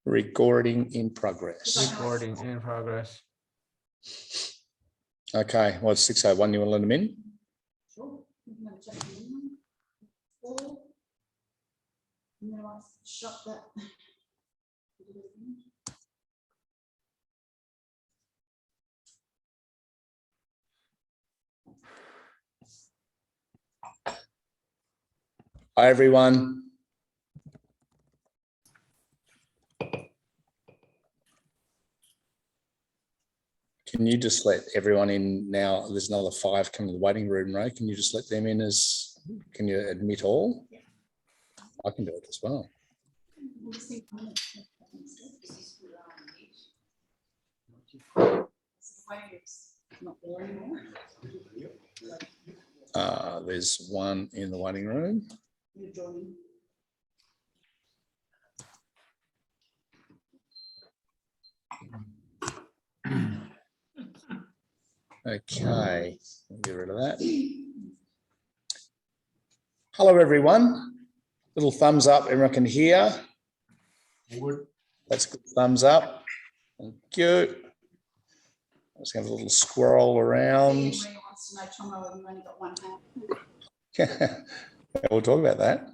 Recording in progress. Recording in progress. Okay, well, it's 6:01. You want to let them in? Sure. Shut that. Hi, everyone. Can you just let everyone in now? There's another 5 coming to the waiting room, Ray. Can you just let them in as, can you admit all? Yeah. I can do it as well. There's one in the waiting room. Okay, I'll get rid of that. Hello, everyone. Little thumbs up, everyone can hear. That's good, thumbs up. Thank you. I'm just going to have a little scroll around. We'll talk about that.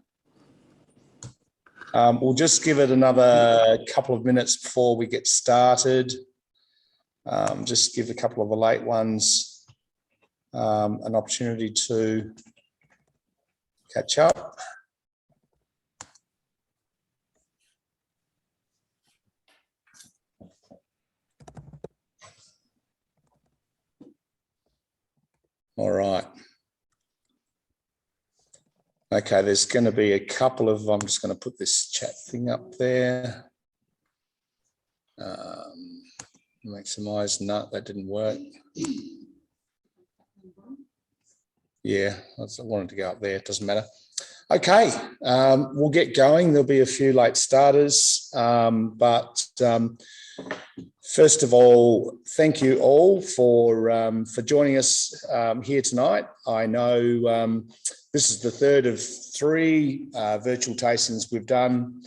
We'll just give it another couple of minutes before we get started. Just give a couple of the late ones an opportunity to catch up. All right. Okay, there's going to be a couple of, I'm just going to put this chat thing up there. Maximize, no, that didn't work. Yeah, I wanted to go up there, it doesn't matter. Okay, we'll get going. There'll be a few late starters, but first of all, thank you all for joining us here tonight. I know this is the third of 3 virtual tastings we've done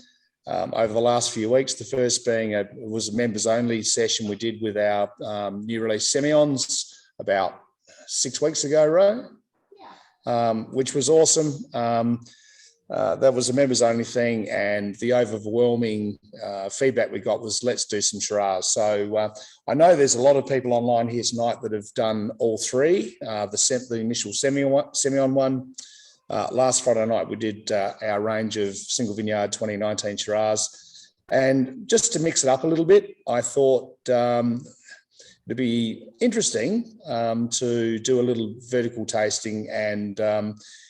over the last few weeks. The first being was a members only session we did with our new release Semillons about 6 weeks ago, Ro, which was awesome. That was a members only thing, and the overwhelming feedback we got was let's do some Shiraz. So I know there's a lot of people online here tonight that have done all 3. The initial Semillon one. Last Friday night, we did our range of single vineyard 2019 Shiraz. And just to mix it up a little bit, I thought it'd be interesting to do a little vertical tasting. And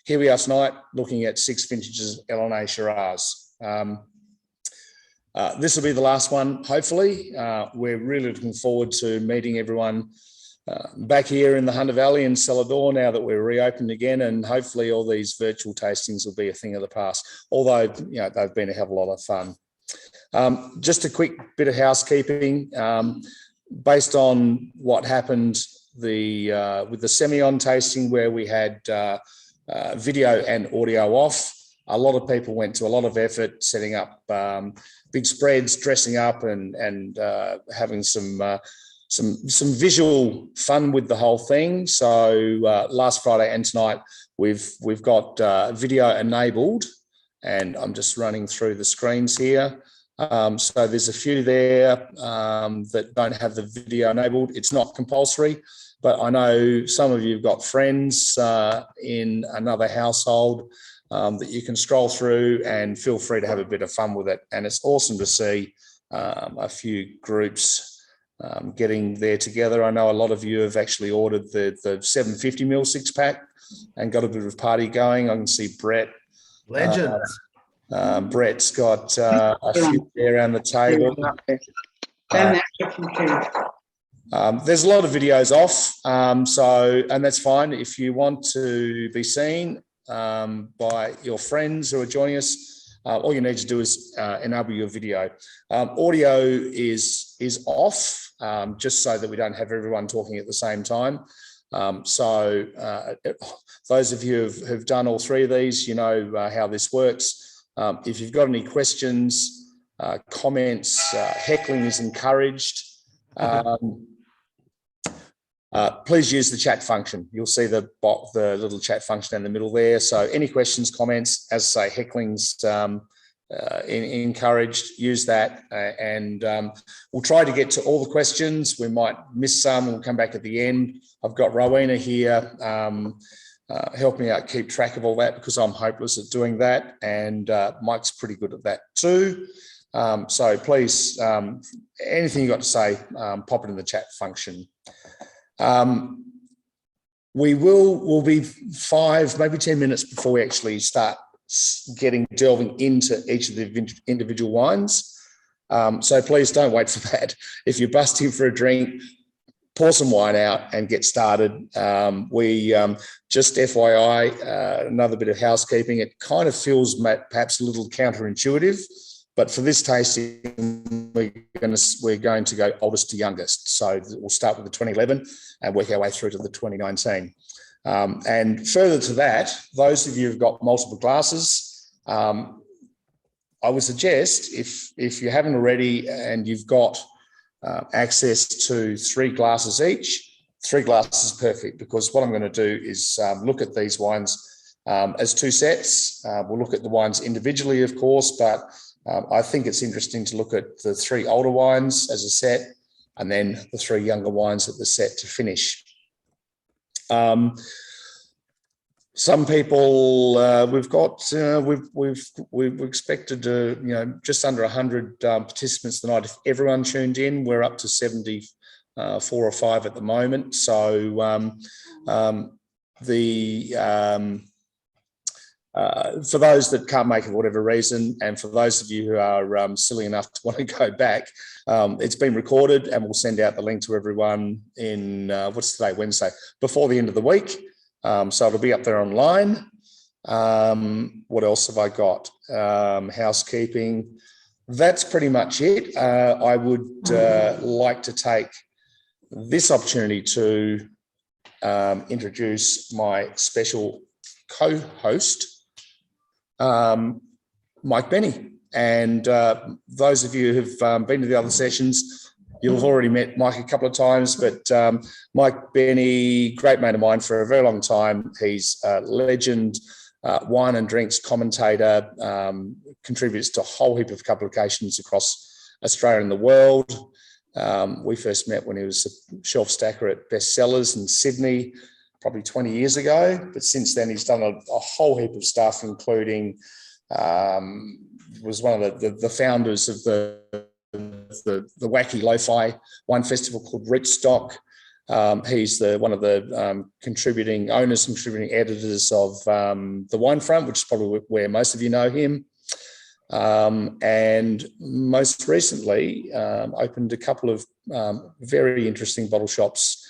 here we are tonight looking at 6 vintages Elenay Shiraz. This will be the last one, hopefully. We're really looking forward to meeting everyone back here in the Hunter Valley in Celador now that we're reopened again, and hopefully all these virtual tastings will be a thing of the past, although you know they've been a hell of a lot of fun. Just a quick bit of housekeeping. Based on what happened with the Semillon tasting where we had video and audio off, a lot of people went to a lot of effort setting up big spreads, dressing up and having some visual fun with the whole thing. So last Friday and tonight, we've got video enabled, and I'm just running through the screens here. So there's a few there that don't have the video enabled. It's not compulsory, but I know some of you have got friends in another household that you can scroll through, and feel free to have a bit of fun with it. And it's awesome to see a few groups getting there together. I know a lot of you have actually ordered the 750 ml 6-pack and got a bit of party going. I can see Brett. Legends. Brett's got a few there around the table. There's a lot of videos off, and that's fine. If you want to be seen by your friends who are joining us, all you need to do is enable your video. Audio is off, just so that we don't have everyone talking at the same time. Those of you who've done all three of these, you know how this works. If you've got any questions, comments, heckling is encouraged. Please use the chat function. You'll see the little chat function in the middle there. So any questions, comments, as I say, heckling's encouraged. Use that, and we'll try to get to all the questions. We might miss some. We'll come back at the end. I've got Rowena here help me out, keep track of all that, because I'm hopeless at doing that, and Mike's pretty good at that too. So please, anything you've got to say, pop it in the chat function. We'll be 5, maybe 10 minutes before we actually start delving into each of the individual wines. So please don't wait for that. If you're busting for a drink, pour some wine out and get started. Just FYI, another bit of housekeeping. It kind of feels perhaps a little counterintuitive, but for this tasting, we're going to go oldest to youngest. So we'll start with the 2011 and work our way through to the 2019. And further to that, those of you who've got multiple glasses, I would suggest if you haven't already and you've got access to 3 glasses each, 3 glasses is perfect, because what I'm going to do is look at these wines as 2 sets. We'll look at the wines individually, of course, but I think it's interesting to look at the 3 older wines as a set, and then the 3 younger wines at the set to finish. Some people we've expected to, just under 100 participants tonight. If everyone tuned in, we're up to 74 or 5 at the moment. So for those that can't make it for whatever reason, and for those of you who are silly enough to want to go back, it's been recorded, and we'll send out the link to everyone in what's today, Wednesday, before the end of the week. So it'll be up there online. What else have I got? Housekeeping. That's pretty much it. I would like to take this opportunity to introduce my special co-host, Mike Benny. And those of you who've been to the other sessions, you've already met Mike a couple of times, but Mike Benny, great mate of mine for a very long time. He's a legend, wine and drinks commentator, contributes to a whole heap of publications across Australia and the world. We first met when he was a shelf stacker at Bestsellers in Sydney, probably 20 years ago. But since then, he's done a whole heap of stuff, including was one of the founders of the wacky lo-fi wine festival called Rootstock. He's one of the contributing editors of The Wine Front, which is probably where most of you know him. And most recently opened a couple of very interesting bottle shops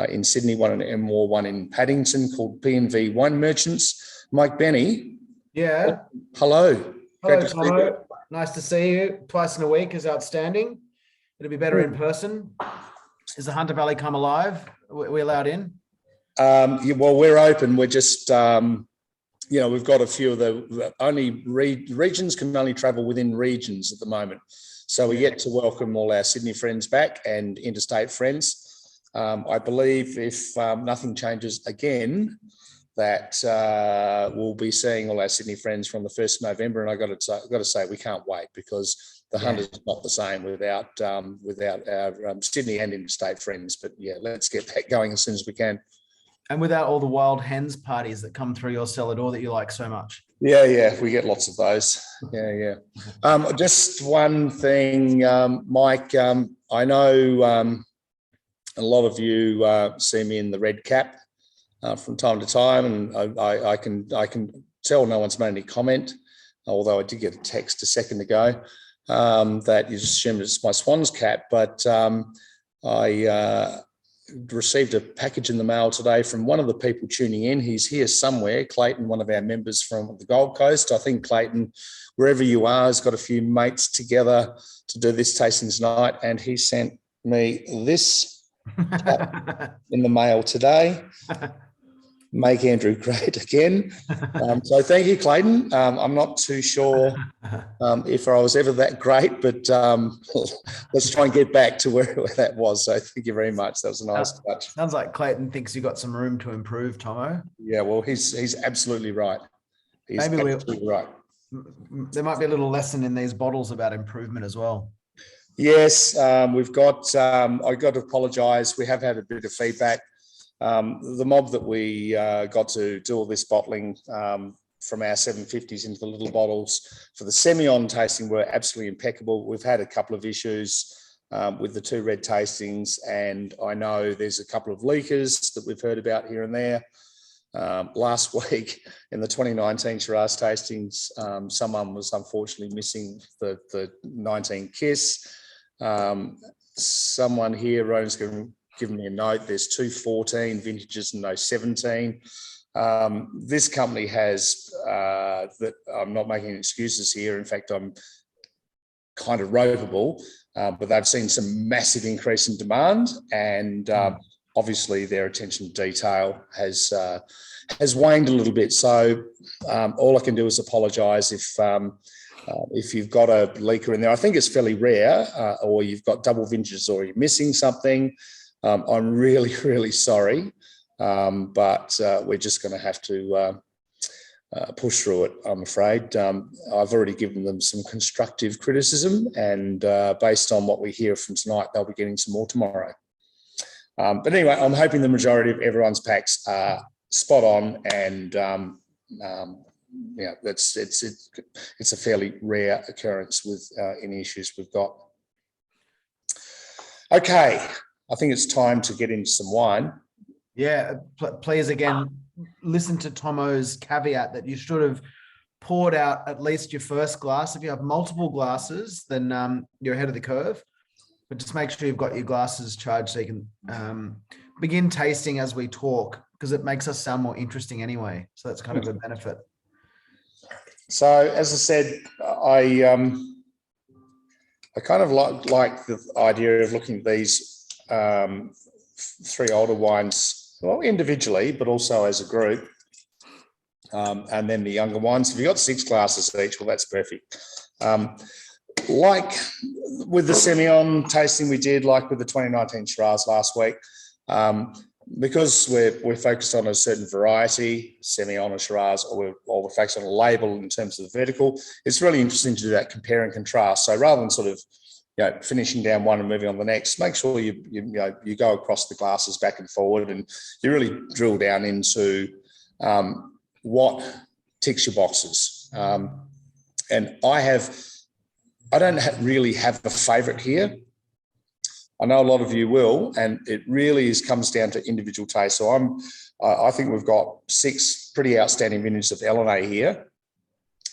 in Sydney, one in Enmore, one in Paddington, called P&V Wine Merchants. Mike Benny. Yeah. Hello. Hello, Tomo. Nice to see you. Twice in a week is outstanding. It'll be better in person. Is the Hunter Valley come alive? Are we allowed in? Well, we're open. We're just, we've got a few of the only regions can only travel within regions at the moment. So we're yet to welcome all our Sydney friends back and interstate friends. I believe if nothing changes again, that we'll be seeing all our Sydney friends from the 1st of November. And I've got to say, we can't wait, because the hunt is not the same without our Sydney and interstate friends. But yeah, let's get that going as soon as we can. And without all the wild hens parties that come through your cellar door that you like so much. Yeah, we get lots of those. Yeah. Just one thing, Mike, I know a lot of you see me in the red cap from time to time, and I can tell no one's made any comment, although I did get a text a second ago that you just assumed it's my Swans cap, but I received a package in the mail today from one of the people tuning in. He's here somewhere, Clayton, one of our members from the Gold Coast. I think Clayton, wherever you are, has got a few mates together to do this tasting tonight, and he sent me this in the mail today. Make Andrew great again. So thank you, Clayton. I'm not too sure if I was ever that great, but let's try and get back to where that was. So thank you very much. That was a nice touch. Sounds like Clayton thinks you got some room to improve, Tomo. Yeah, well, he's absolutely right. He's Maybe absolutely right. There might be a little lesson in these bottles about improvement as well. Yes, we've got, I got to apologise. We have had a bit of feedback. The mob that we got to do all this bottling from our 750s into the little bottles for the semi-on tasting were absolutely impeccable. We've had a couple of issues with the 2 red tastings, and I know there's a couple of leakers that we've heard about here and there. Last week in the 2019 Shiraz tastings, someone was unfortunately missing the 19 Kiss. Someone here, Rowan's given me a note, there's 214 vintages and no 17. This company has, that I'm not making excuses here, in fact, I'm kind of ropeable, but they've seen some massive increase in demand, and obviously their attention to detail has waned a little bit. So all I can do is apologise if you've got a leaker in there. I think it's fairly rare, or you've got double vintages, or you're missing something. I'm really, really sorry, but we're just going to have to push through it, I'm afraid. I've already given them some constructive criticism, and based on what we hear from tonight, they'll be getting some more tomorrow. But anyway, I'm hoping the majority of everyone's packs are spot on, and yeah, it's a fairly rare occurrence with any issues we've got. Okay, I think it's time to get into some wine. Yeah, please again, listen to Tomo's caveat that you should have poured out at least your first glass. If you have multiple glasses, then you're ahead of the curve. But just make sure you've got your glasses charged so you can begin tasting as we talk, because it makes us sound more interesting anyway. So that's kind of a benefit. So as I said, I kind of like the idea of looking at these 3 older wines, well, individually, but also as a group, and then the younger wines. If you've got 6 glasses each, well, that's perfect. Like with the semi-on tasting we did, like with the 2019 Shiraz last week, because we're focused on a certain variety, semi-on or Shiraz, or we're focused on a label in terms of the vertical, it's really interesting to do that compare and contrast. So rather than sort of finishing down one and moving on to the next, make sure you go across the glasses back and forward, and you really drill down into what ticks your boxes. And I don't really have a favourite here. I know a lot of you will, and it really comes down to individual taste. So I think we've got 6 pretty outstanding vintages of Elenay here,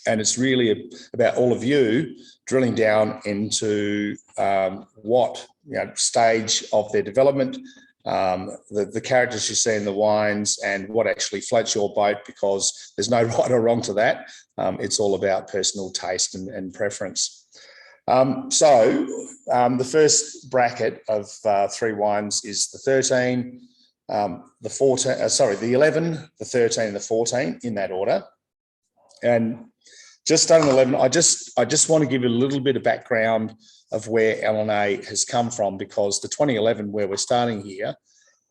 and it's really about all of you drilling down into what stage of their development, the characters you see in the wines, and what actually floats your boat, because there's no right or wrong to that. It's all about personal taste and preference. So the first bracket of 3 wines is the 13, the 14, the 11, the 13, and the 14 in that order. And just on 11, I just want to give you a little bit of background of where Elenay has come from, because the 2011, where we're starting here,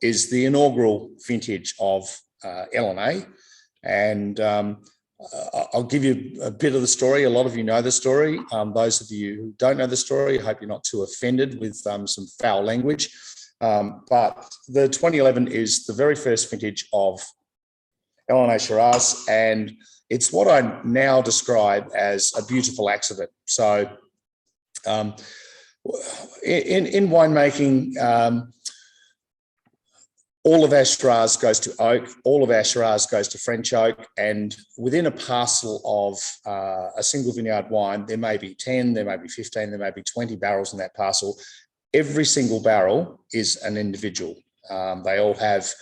is the inaugural vintage of Elenay. And I'll give you a bit of the story. A lot of you know the story. Those of you who don't know the story, I hope you're not too offended with some foul language. But the 2011 is the very first vintage of Elenay Shiraz, and it's what I now describe as a beautiful accident. So in winemaking, all of our Shiraz goes to oak, all of our Shiraz goes to French oak, and within a parcel of a single vineyard wine, there may be 10, there may be 15, there may be 20 barrels in that parcel. Every single barrel is an individual. They all have,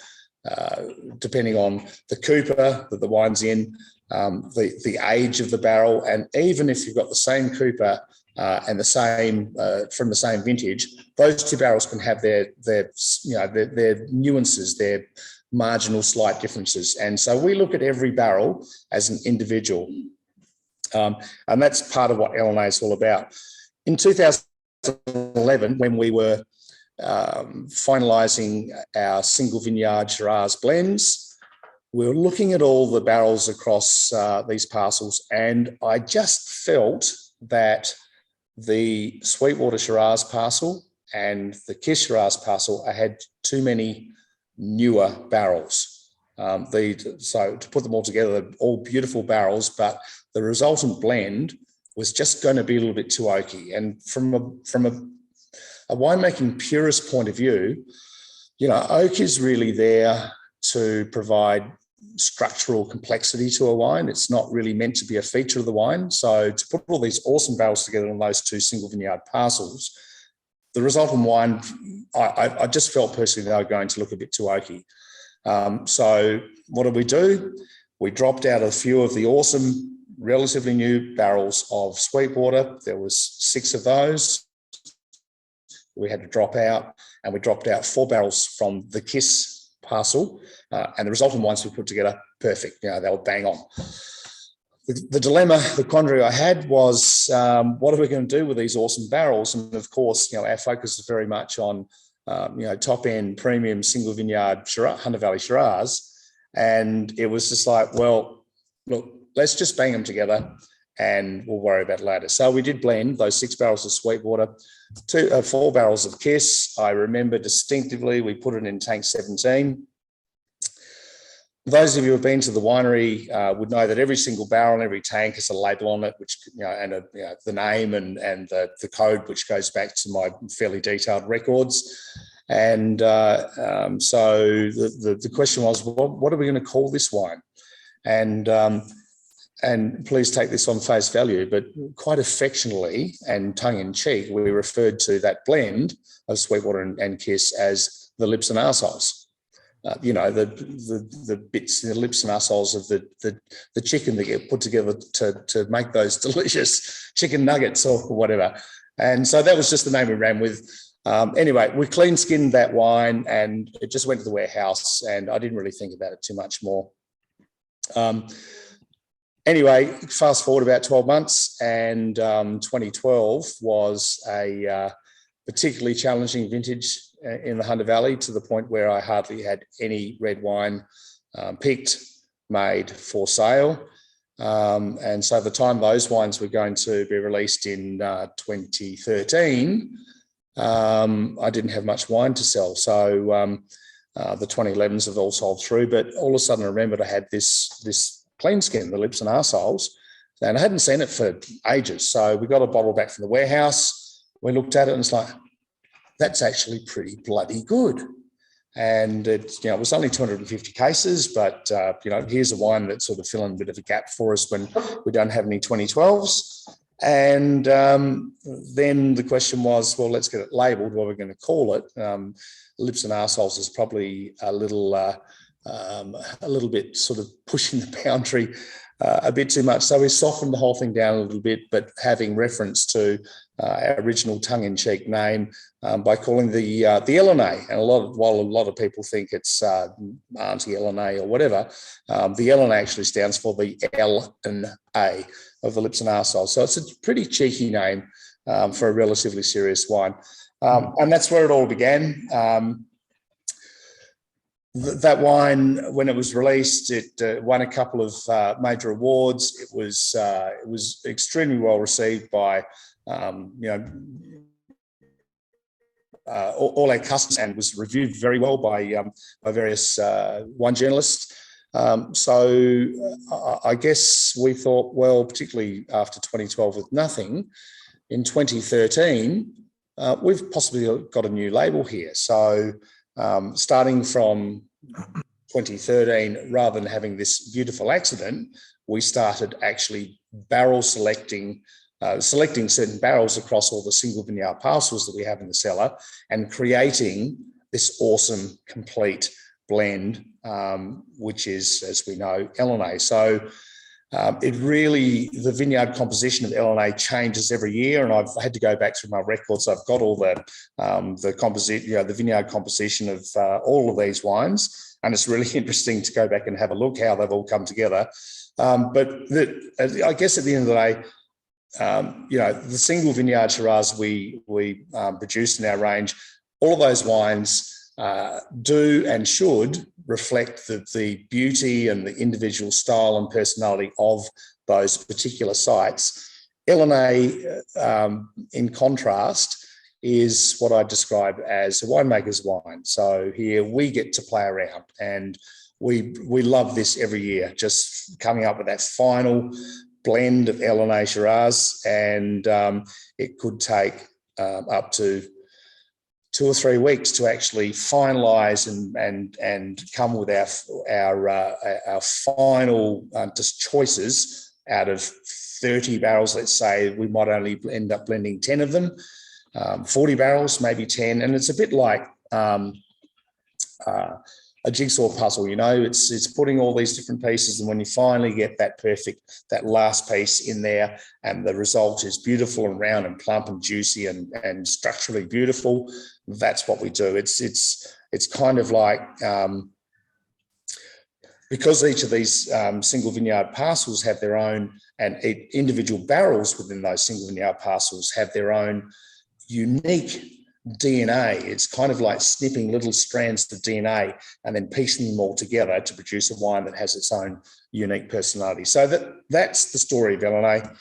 depending on the cooper that the wine's in, the age of the barrel, and even if you've got the same Cooper and the same from the same vintage, those two barrels can have their nuances, their marginal slight differences. And so we look at every barrel as an individual. And that's part of what Elenay is all about. In 2011, when we were finalising our single vineyard Shiraz blends, we were looking at all the barrels across these parcels, and I just felt that the Sweetwater Shiraz parcel and the Kiss Shiraz parcel, I had too many newer barrels. So to put them all together, they're all beautiful barrels, but the resultant blend was just going to be a little bit too oaky. And from a winemaking purist point of view, oak is really there to provide structural complexity to a wine. It's not really meant to be a feature of the wine. So to put all these awesome barrels together on those two single vineyard parcels, the resultant wine, I just felt personally they were going to look a bit too oaky. So what did we do? We dropped out a few of the awesome, relatively new barrels of Sweetwater. There was 6 of those. We had to drop out, and we dropped out 4 barrels from the Kiss parcel, and the resultant wines we put together, perfect. They were bang on. The dilemma, the quandary I had was, what are we going to do with these awesome barrels? And of course, our focus is very much on, top end premium single vineyard Hunter Valley Shiraz. And it was just like, well, look, let's just bang them together and we'll worry about it later. So we did blend those 6 barrels of Sweetwater, 4 barrels of Kiss. I remember distinctively, we put it in tank 17. Those of you who have been to the winery would know that every single barrel and every tank has a label on it, which the name and the code, which goes back to my fairly detailed records. And so the question was, what are we going to call this wine? And please take this on face value, but quite affectionately and tongue-in-cheek, we referred to that blend of Sweetwater and Kiss as the lips and arseholes. The bits, the lips and arseholes of the chicken that get put together to make those delicious chicken nuggets or whatever. And so that was just the name we ran with. Anyway, we clean skinned that wine and it just went to the warehouse, and I didn't really think about it too much more. Anyway, fast forward about 12 months, and 2012 was a particularly challenging vintage in the Hunter Valley, to the point where I hardly had any red wine picked, made for sale. And so the time those wines were going to be released in 2013, I didn't have much wine to sell. So the 2011s have all sold through, but all of a sudden I remembered I had this clean skin, the lips and arseholes, and I hadn't seen it for ages. So we got a bottle back from the warehouse. We looked at it and it's like, that's actually pretty bloody good. And it was only 250 cases, but here's a wine that's sort of filling a bit of a gap for us when we don't have any 2012s. And then the question was, well, let's get it labelled. What are we going to call it? Lips and arseholes is probably a little bit sort of pushing the boundary a bit too much. So we softened the whole thing down a little bit, but having reference to our original tongue-in-cheek name by calling the Elenay. And while a lot of people think it's Auntie Elenay or whatever, the Elenay actually stands for the L and A of the lips and arseholes. So it's a pretty cheeky name for a relatively serious wine. And that's where it all began. That wine, when it was released, it won a couple of major awards. It was extremely well received by all our customers, and was reviewed very well by various wine journalists. So I guess we thought, well, particularly after 2012 with nothing, in 2013 we've possibly got a new label here. So starting from 2013, rather than having this beautiful accident, we started actually barrel selecting certain barrels across all the single vineyard parcels that we have in the cellar, and creating this awesome complete blend, which is, as we know, Elenay. So the vineyard composition of Elenay changes every year, and I've had to go back through my records. I've got all the the vineyard composition of all of these wines, and it's really interesting to go back and have a look how they've all come together. I guess at the end of the day, the single vineyard Shiraz we produce in our range, all of those wines do and should reflect the beauty and the individual style and personality of those particular sites. Elenay, in contrast, is what I describe as a winemaker's wine. So here we get to play around, and we love this every year, just coming up with that final blend of Elenay Shiraz, and it could take up to 2 or 3 weeks to actually finalise and come with our final just choices out of 30 barrels. Let's say we might only end up blending 10 of them, 40 barrels, maybe 10, and it's a bit like a jigsaw puzzle. It's putting all these different pieces, and when you finally get that last piece in there, and the result is beautiful and round and plump and juicy and structurally beautiful, that's what we do. It's kind of like, because each of these single vineyard parcels have their own, and individual barrels within those single vineyard parcels have their own unique DNA. It's kind of like snipping little strands of DNA and then piecing them all together to produce a wine that has its own unique personality. So that's the story of Elenay.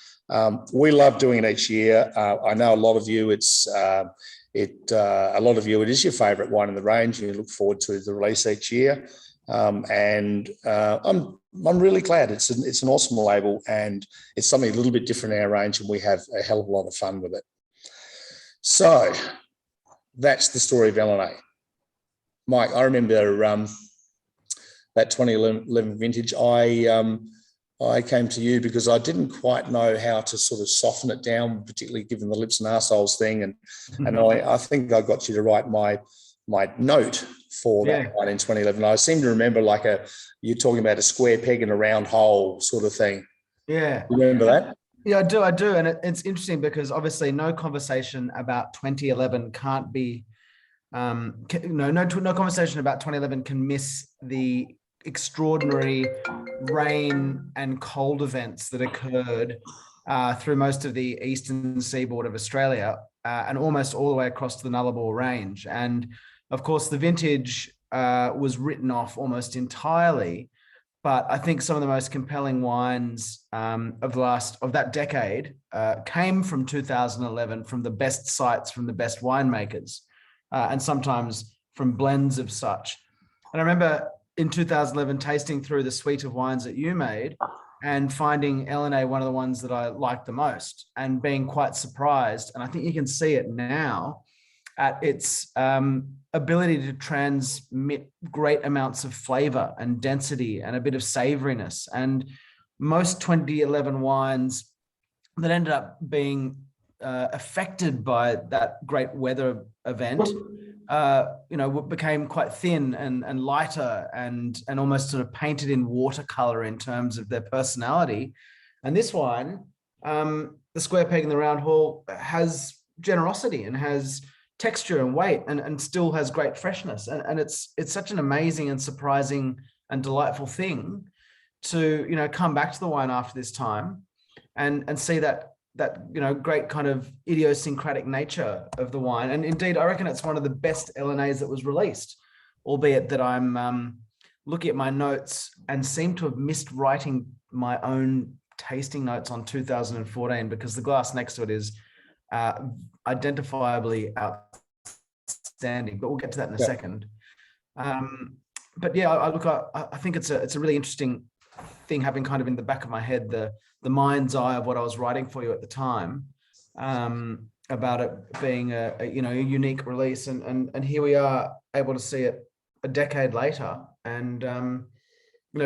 We love doing it each year. I know a lot of you, it is your favourite wine in the range, and you look forward to the release each year. I'm really glad. It's an awesome label, and it's something a little bit different in our range, and we have a hell of a lot of fun with it. So that's the story of Elenay. Mike, I remember that 2011 vintage. I came to you because I didn't quite know how to sort of soften it down, particularly given the lips and arseholes thing. And I think I got you to write my note for that one in 2011. I seem to remember you're talking about a square peg in a round hole sort of thing. Yeah. Remember that? Yeah, I do. And it's interesting because obviously no conversation about 2011 can't be, no conversation about 2011 can miss the extraordinary rain and cold events that occurred through most of the eastern seaboard of Australia and almost all the way across to the Nullarbor Range. And of course, the vintage was written off almost entirely. But I think some of the most compelling wines of that decade came from 2011, from the best sites, from the best winemakers, and sometimes from blends of such. And I remember in 2011 tasting through the suite of wines that you made and finding Elenay one of the ones that I liked the most, and being quite surprised. And I think you can see it now at its ability to transmit great amounts of flavor and density and a bit of savoriness. And most 2011 wines that ended up being affected by that great weather event, became quite thin and lighter and almost sort of painted in watercolor in terms of their personality. And this wine, the square peg in the round hole, has generosity and has texture and weight and still has great freshness. And it's such an amazing and surprising and delightful thing to, come back to the wine after this time and see that great kind of idiosyncratic nature of the wine. And indeed, I reckon it's one of the best Elenays that was released, albeit that I'm looking at my notes and seem to have missed writing my own tasting notes on 2014 because the glass next to it is identifiably outstanding, but we'll get to that in a second. But yeah, I think it's a really interesting thing, having kind of in the back of my head the mind's eye of what I was writing for you at the time, about it being a unique release, and here we are able to see it a decade later, and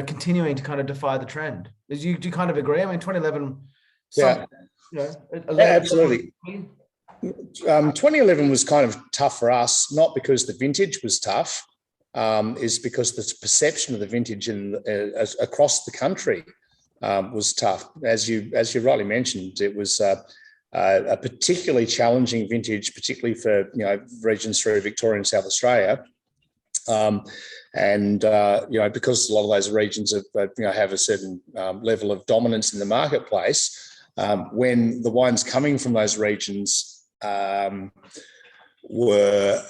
continuing to kind of defy the trend. Do you kind of agree? I mean, 2011. Absolutely. 2011 was kind of tough for us, not because the vintage was tough, is because the perception of the vintage across the country was tough. As you rightly mentioned, it was a particularly challenging vintage, particularly for regions through Victoria and South Australia. Because a lot of those regions have a certain level of dominance in the marketplace, when the wines coming from those regions were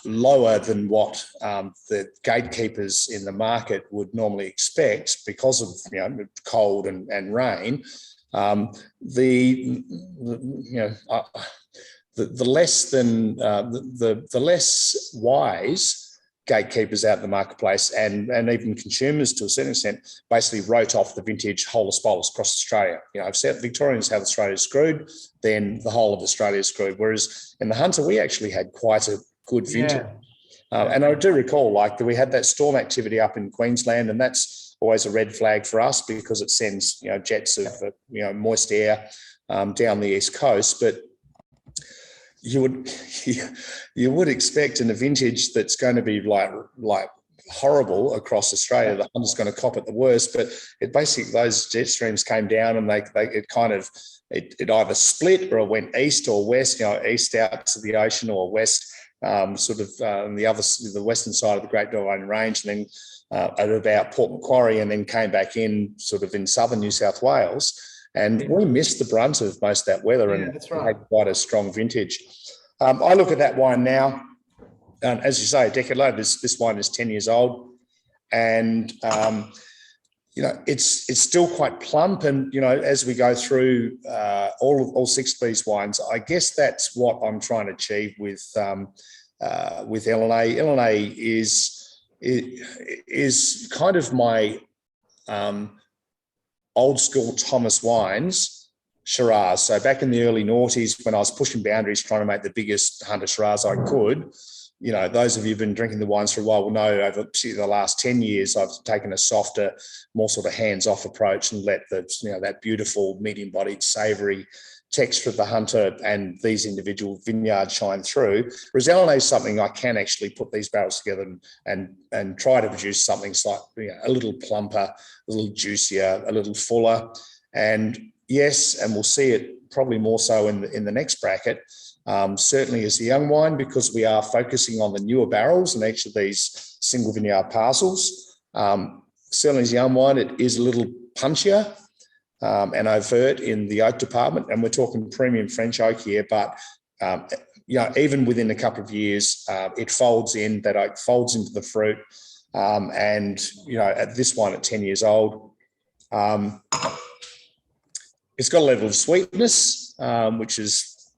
lower than what the gatekeepers in the market would normally expect because of cold and rain, the less wise gatekeepers out in the marketplace and even consumers to a certain extent basically wrote off the vintage whole of spoilers across Australia. If Victoria and South Australia is screwed, then the whole of Australia is screwed. Whereas in the Hunter, we actually had quite a good vintage. And I do recall that we had that storm activity up in Queensland, and that's always a red flag for us because it sends jets of moist air down the east coast. But you would expect in a vintage that's going to be like horrible across Australia, the Hunter's going to cop it the worst. But it basically, those jet streams came down and it either split or it went east or west, east out to the ocean or west, the western side of the Great Dividing Range, and then at about Port Macquarie, and then came back in sort of in southern New South Wales. And we missed the brunt of most of that weather and had quite a strong vintage. I look at that wine now, as you say, a decade later, this wine is 10 years old, and it's still quite plump. And as we go through all 6 of these wines, I guess that's what I'm trying to achieve with Elenay. Elenay is kind of my old school Thomas wines Shiraz. So back in the early noughties, when I was pushing boundaries, trying to make the biggest Hunter Shiraz I could, those of you who've been drinking the wines for a while will know over the last 10 years, I've taken a softer, more sort of hands-off approach and let that beautiful medium-bodied, savoury texture of the Hunter and these individual vineyards shine through. Whereas Elenay is something I can actually put these barrels together and try to produce something slightly a little plumper, a little juicier, a little fuller. And yes, and we'll see it probably more so in the next bracket, certainly as a young wine, because we are focusing on the newer barrels in each of these single vineyard parcels. Certainly as a young wine, it is a little punchier and overt in the oak department, and we're talking premium French oak here, but even within a couple of years, it folds in, that oak folds into the fruit, and at this wine at 10 years old, it's got a level of sweetness, which is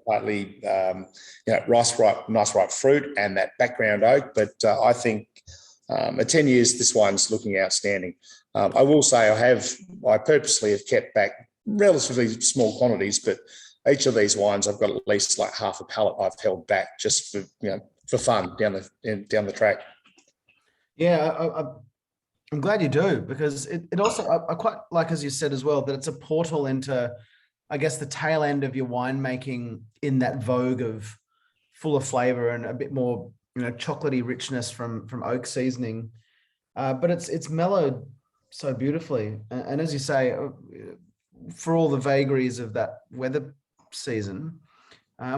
partly nice ripe fruit and that background oak, but I think at 10 years, this wine's looking outstanding. I will say I purposely have kept back relatively small quantities, but each of these wines I've got at least like half a pallet I've held back just for fun down the track. Yeah, I'm glad you do, because it also, I quite like, as you said as well, that it's a portal into, I guess, the tail end of your winemaking in that vogue of fuller flavor and a bit more chocolatey richness from oak seasoning, but it's mellowed so beautifully, and as you say, for all the vagaries of that weather season,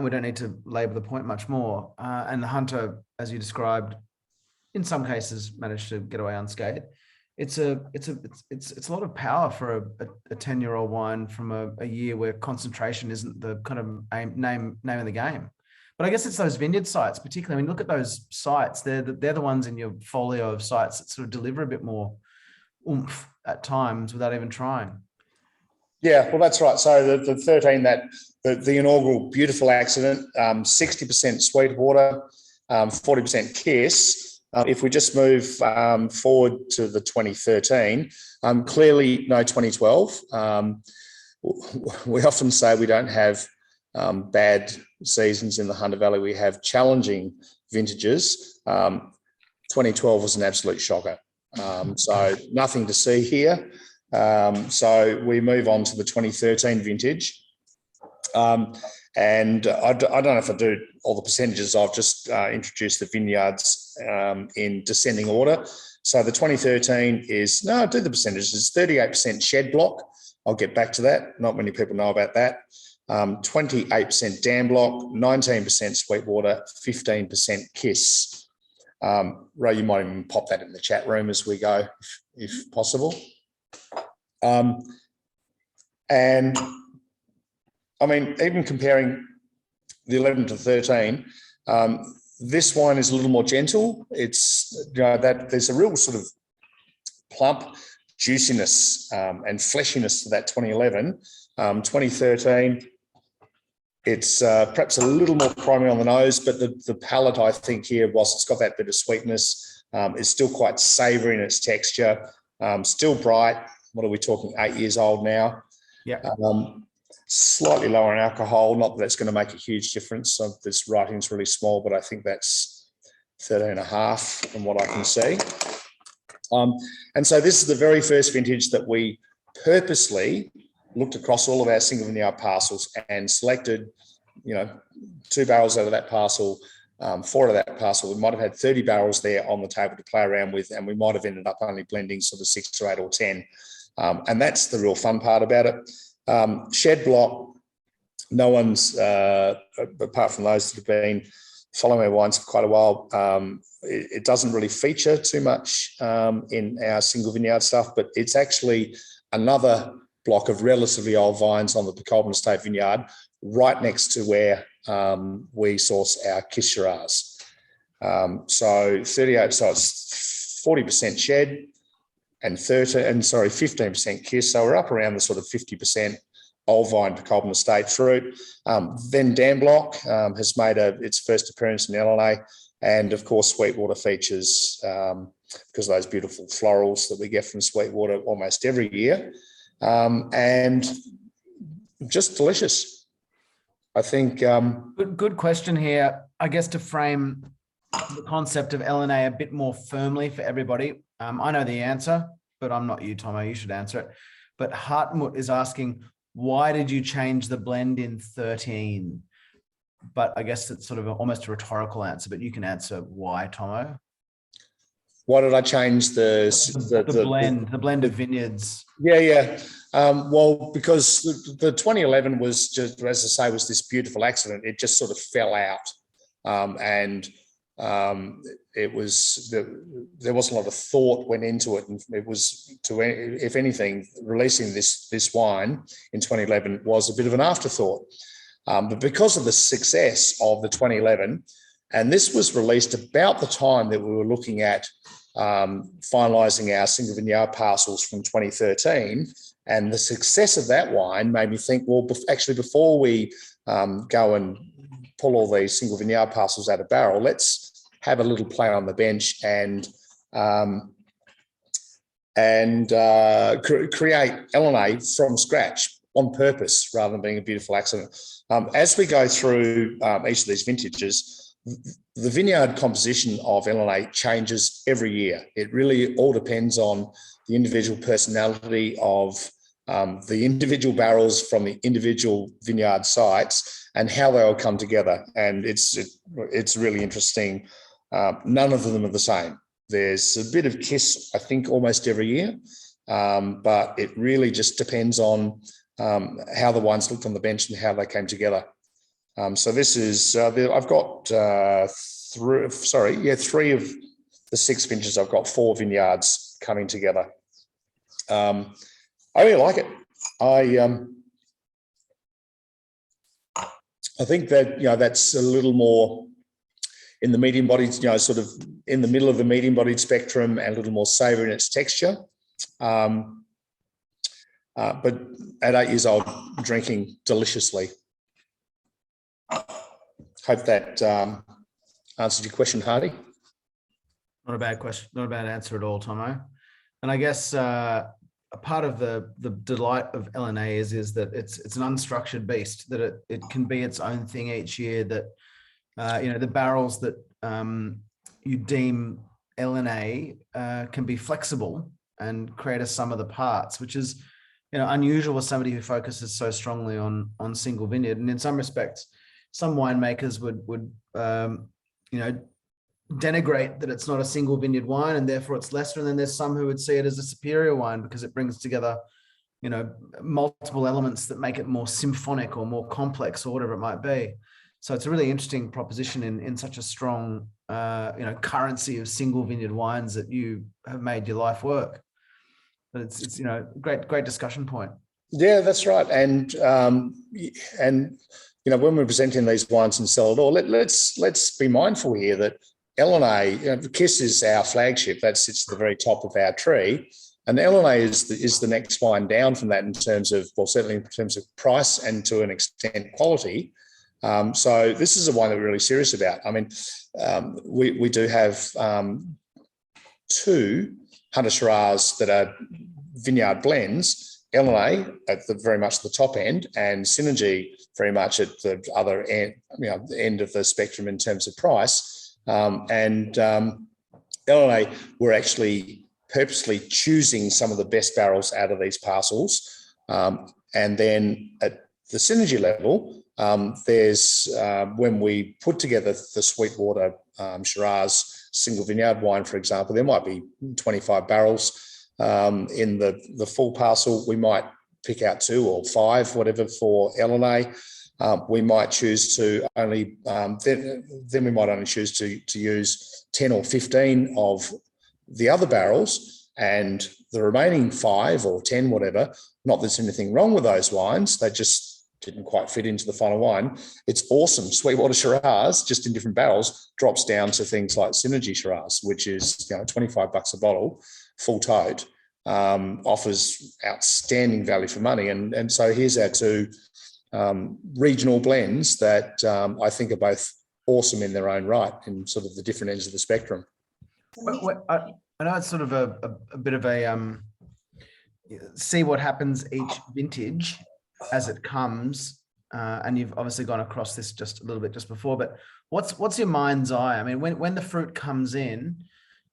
we don't need to labour the point much more. And the Hunter, as you described, in some cases managed to get away unscathed. It's a lot of power for a 10-year-old wine from a year where concentration isn't the kind of name of the game. But I guess it's those vineyard sites, particularly. I mean, look at those sites. They're the ones in your folio of sites that sort of deliver a bit more oomph at times without even trying. Yeah, well, that's right. So the 13, the inaugural beautiful accident, 60% Sweetwater, 40% Kiss. If we just move forward to the 2013, clearly no 2012. We often say we don't have bad seasons in the Hunter Valley. We have challenging vintages. 2012 was an absolute shocker. So nothing to see here. So we move on to the 2013 vintage. And I don't know if I do all the percentages. I've just introduced the vineyards in descending order. So the 2013 is, no, I do the percentages. It's 38% shed block. I'll get back to that. Not many people know about that. 28% dam block, 19% Sweetwater, 15% Kiss. Ray, you might even pop that in the chat room as we go, if possible. And I mean, even comparing the 11 to 13, this wine is a little more gentle. It's, that there's a real sort of plump juiciness and fleshiness to that 2011. 2013, it's perhaps a little more primary on the nose, but the palate, I think here, whilst it's got that bit of sweetness, is still quite savoury in its texture, still bright. What are we talking, 8 years old now? Yeah. Slightly lower in alcohol, not that that's going to make a huge difference. So this writing's really small, but I think that's 13.5 from what I can see. And so this is the very first vintage that we purposely looked across all of our single vineyard parcels and selected, 2 barrels out of that parcel, 4 out of that parcel. We might have had 30 barrels there on the table to play around with, and we might have ended up only blending sort of 6 or 8 or 10. And that's the real fun part about it. Shed block, no one's, apart from those that have been following our wines for quite a while, it doesn't really feature too much in our single vineyard stuff, but it's actually another block of relatively old vines on the Colborne Estate vineyard, right next to where we source our Kiss Shiraz. So 38, so it's 40% shed and 15% Kiss. So we're up around the sort of 50% old vine Colborne Estate fruit. Then Dam Block has made its first appearance in Elenay, and of course Sweetwater features because of those beautiful florals that we get from Sweetwater almost every year, and just delicious. I think. Good question here. I guess to frame the concept of Elenay a bit more firmly for everybody. I know the answer, but I'm not you, Tomo. You should answer it. But Hartmut is asking, why did you change the blend in 13? But I guess it's sort of almost a rhetorical answer, but you can answer why, Tomo. Why did I change the blend of vineyards? Yeah. Well, because the 2011 was just, as I say, was this beautiful accident. It just sort of fell out, and it was there wasn't a lot of thought went into it, and it was, if anything, releasing this wine in 2011 was a bit of an afterthought. But because of the success of the 2011, and this was released about the time that we were looking at finalising our single vineyard parcels from 2013, and the success of that wine made me think, well, actually, before we go and pull all these single vineyard parcels out of barrel, let's have a little play on the bench and create Elenay from scratch on purpose rather than being a beautiful accident. As we go through each of these vintages, the vineyard composition of Elenay changes every year. It really all depends on the individual personality of the individual barrels from the individual vineyard sites and how they all come together. And it's really interesting. None of them are the same. There's a bit of Kiss, I think, almost every year, but it really just depends on how the wines looked on the bench and how they came together. So this is, I've got three of the 6 vintages. I've got 4 vineyards coming together. I really like it. I think that, that's a little more in the medium bodied, sort of in the middle of the medium bodied spectrum and a little more savoury in its texture. But at 8 years old, drinking deliciously. Hope that answered your question, Hardy. Not a bad question, not a bad answer at all, Tomo. And I guess a part of the delight of Elenay is that it's an unstructured beast, that it can be its own thing each year, that the barrels that you deem Elenay can be flexible and create a sum of the parts, which is unusual as somebody who focuses so strongly on single vineyard. And in some respects, some winemakers would denigrate that it's not a single vineyard wine and therefore it's lesser. And then there's some who would see it as a superior wine because it brings together, multiple elements that make it more symphonic or more complex or whatever it might be. So it's a really interesting proposition in such a strong, currency of single vineyard wines that you have made your life work. But it's great discussion point. Yeah, that's right. And when we're presenting these wines in Celador, let's be mindful here that Elenay, Kiss is our flagship. That sits at the very top of our tree. And Elenay is the next wine down from that in terms of, certainly in terms of price and to an extent quality. So this is a wine that we're really serious about. I mean, we do have 2 Hunter Shiraz that are vineyard blends, Elenay at the very much the top end and Synergy very much at the other end, the end of the spectrum in terms of price. Elenay, we're actually purposely choosing some of the best barrels out of these parcels. And then at the Synergy level, there's when we put together the Sweetwater Shiraz single vineyard wine, for example, there might be 25 barrels in the full parcel. We might pick out 2 or 5, whatever, for Elenay. We might choose to only, then we might only choose to use 10 or 15 of the other barrels, and the remaining 5 or 10, whatever, not that there's anything wrong with those wines, they just didn't quite fit into the final wine. It's awesome. Sweetwater Shiraz, just in different barrels, drops down to things like Synergy Shiraz, which is $25 a bottle, full tote, offers outstanding value for money. And so here's our 2 regional blends that I think are both awesome in their own right in sort of the different ends of the spectrum. I know it's sort of a bit of a see what happens each vintage as it comes, and you've obviously gone across this just a little bit just before, but what's your mind's eye? I mean, when the fruit comes in,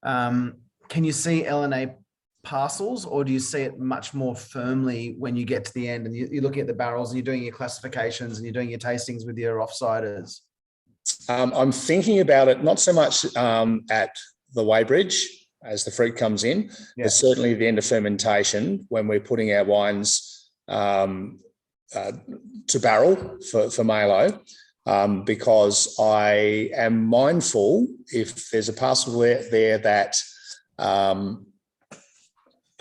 can you see Elenay parcels, or do you see it much more firmly when you get to the end and you're looking at the barrels and you're doing your classifications and you're doing your tastings with your offsiders? I'm thinking about it not so much at the weighbridge as the fruit comes in, but certainly the end of fermentation when we're putting our wines to barrel for Malo, because I am mindful if there's a parcel there that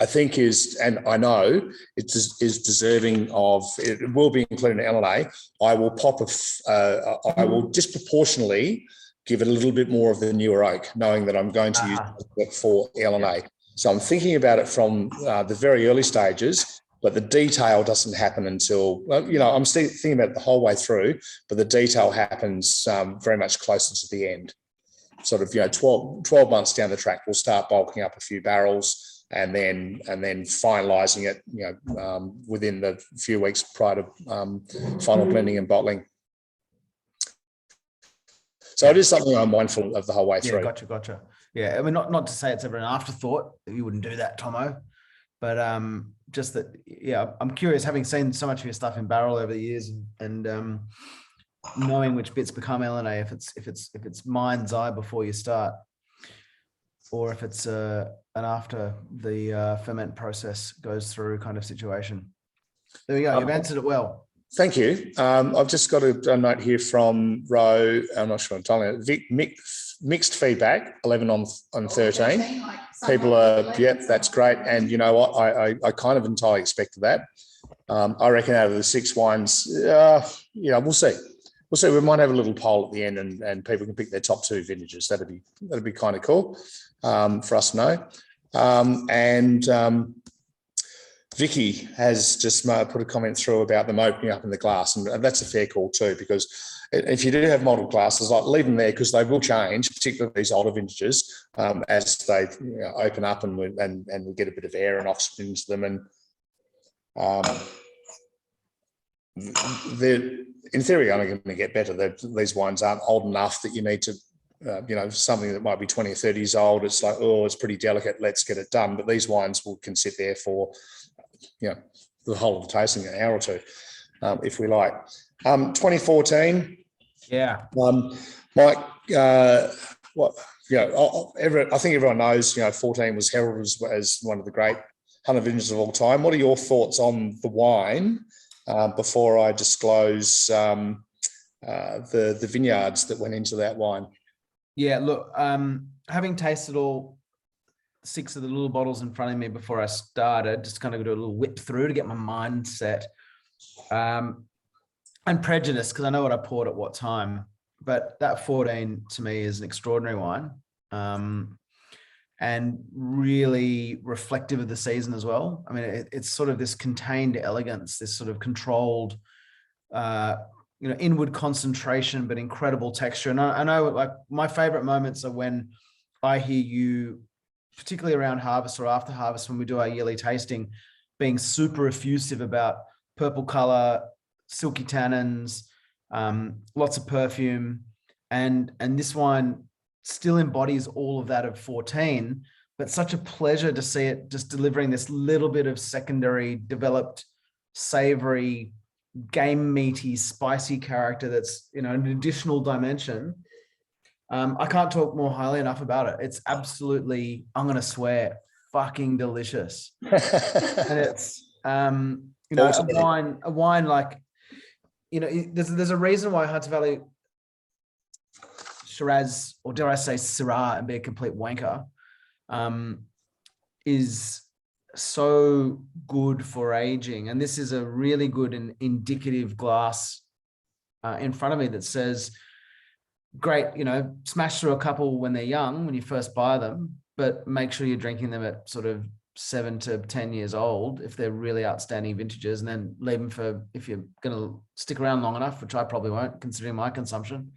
I think is, and I know it is deserving of, it will be included in Elenay. I will I will disproportionately give it a little bit more of the newer oak, knowing that I'm going to use it for Elenay. So I'm thinking about it from the very early stages, but the detail doesn't happen until, I'm still thinking about it the whole way through, but the detail happens very much closer to the end. Sort of, 12 months down the track, we'll start bulking up a few barrels and then finalising it, within the few weeks prior to final blending and bottling. So it is something I'm mindful of the whole way through. Gotcha. Yeah, I mean, not to say it's ever an afterthought. You wouldn't do that, Tomo. But just that, I'm curious, having seen so much of your stuff in barrel over the years, and knowing which bits become Elenay, if it's mind's eye before you start, or if it's an after the ferment process goes through kind of situation. There we go. You've answered it well. Thank you. I've just got a note here from Ro. I'm not sure I'm telling it. Mixed feedback, 11 on 13. People are, that's great. And you know what? I kind of entirely expected that. I reckon out of the 6 wines, we'll see. We'll see. We might have a little poll at the end, and people can pick their top 2 vintages. That'd be kind of cool for us to know. Vicky has just put a comment through about them opening up in the glass, and that's a fair call too, because if you do have multiple glasses, like leave them there because they will change, particularly these older vintages, as they open up and we get a bit of air and oxygen into them. And they're in theory only going to get better. These wines aren't old enough that you need to, something that might be 20 or 30 years old. It's like, it's pretty delicate. Let's get it done. But these wines can sit there for, the the whole of the tasting, an hour or two, if we like. 2014. Yeah. Mike, I think everyone knows, 14 was heralded as one of the great hunter vintages of all time. What are your thoughts on the wine before I disclose the vineyards that went into that wine? Yeah, look, having tasted all 6 of the little bottles in front of me before I started, just kind of do a little whip through to get my mind set. And prejudice, because I know what I poured at what time. But that 14 to me is an extraordinary wine, and really reflective of the season as well. I mean, it's sort of this contained elegance, this sort of controlled, inward concentration, but incredible texture. And I know, like, my favorite moments are when I hear you, particularly around harvest or after harvest, when we do our yearly tasting, being super effusive about purple color, silky tannins, lots of perfume, and this wine still embodies all of that of 14, but such a pleasure to see it just delivering this little bit of secondary developed savory, game meaty, spicy character that's, an additional dimension. I can't talk more highly enough about it. It's absolutely, I'm going to swear, fucking delicious. And it's, a wine like, there's a reason why Hunter Valley Shiraz, or dare I say Syrah and be a complete wanker, is so good for aging. And this is a really good and indicative glass in front of me that says, great, smash through a couple when they're young, when you first buy them, but make sure you're drinking them at sort of 7 to 10 years old if they're really outstanding vintages, and then leave them for, if you're going to stick around long enough, which I probably won't considering my consumption,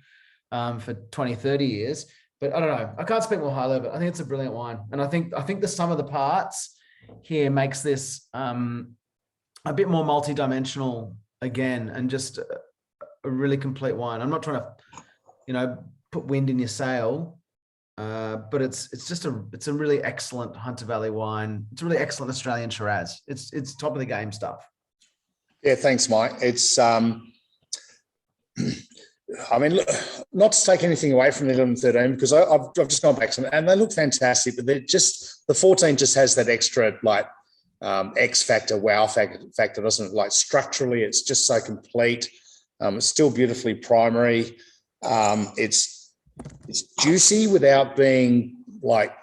for 20, 30 years. But I don't know, I can't speak more highly of it. I think it's a brilliant wine. And I think the sum of the parts here makes this a bit more multi-dimensional again, and just a really complete wine. I'm not trying to, put wind in your sail, but it's a really excellent Hunter Valley wine. It's a really excellent Australian Shiraz. It's top of the game stuff. Yeah, thanks, Mike. It's I mean, look, not to take anything away from the 11 13, because I've just gone back to them and they look fantastic, but they're just, the 14 just has that extra X factor, wow factor, doesn't it? Like structurally, it's just so complete. It's still beautifully primary. It's juicy without being like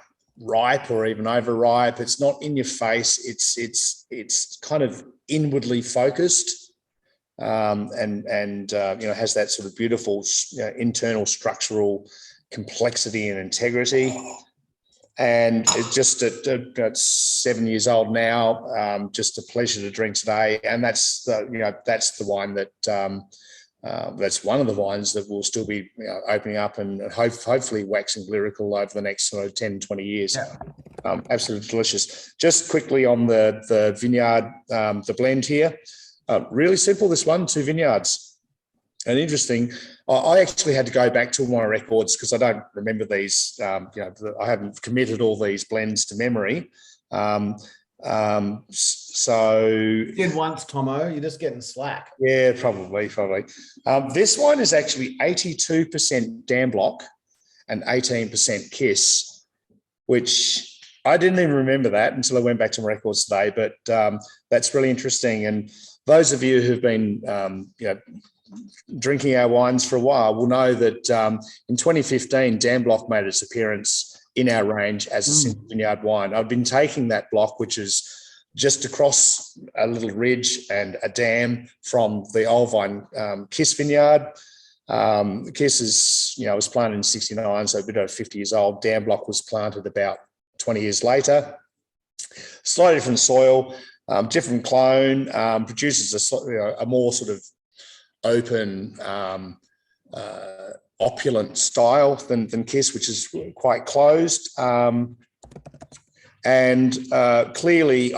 ripe or even overripe. It's not in your face. It's kind of inwardly focused. And has that sort of beautiful internal structural complexity and integrity. And it's just at 7 years old now, just a pleasure to drink today. And that's the wine that that's one of the wines that will still be opening up and hopefully waxing lyrical over the next 10, 20 years. Yeah. Absolutely delicious. Just quickly on the vineyard, the blend here. Really simple, this one, 2 vineyards. And interesting, I actually had to go back to my records because I don't remember these, I haven't committed all these blends to memory. So you did once, Tomo, you're just getting slack. Yeah, probably. This one is actually 82% Dan Block and 18% Kiss, which I didn't even remember that until I went back to my records today, but that's really interesting. And those of you who've been, drinking our wines for a while will know that in 2015, Dan Block made its appearance in our range as a single vineyard wine. I've been taking that block, which is just across a little ridge and a dam from the Old Vine Kiss vineyard. Kiss is, was planted in 69, so a bit over 50 years old. Dan Block was planted about 20 years later. Slightly different soil. Different clone, produces a more sort of open, opulent style than Kiss, which is quite closed. Clearly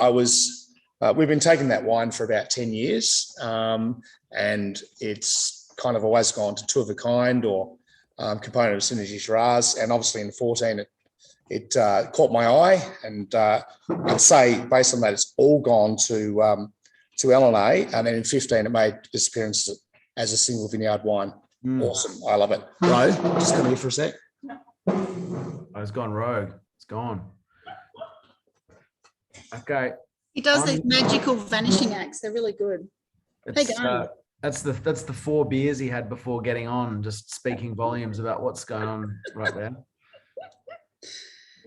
we've been taking that wine for about 10 years, and it's kind of always gone to 2 of a kind or component of Elenay Shiraz, and obviously in the 14 it caught my eye, and I'd say based on that, it's all gone to to Elenay, and then in 15 it made its appearance as a single vineyard wine. Awesome. I love it. Ro, just come here for a sec. Oh, it's gone rogue. It's gone. Okay. He does these magical vanishing acts. They're really good. It's, that's the 4 beers he had before getting on, just speaking volumes about what's going on right there.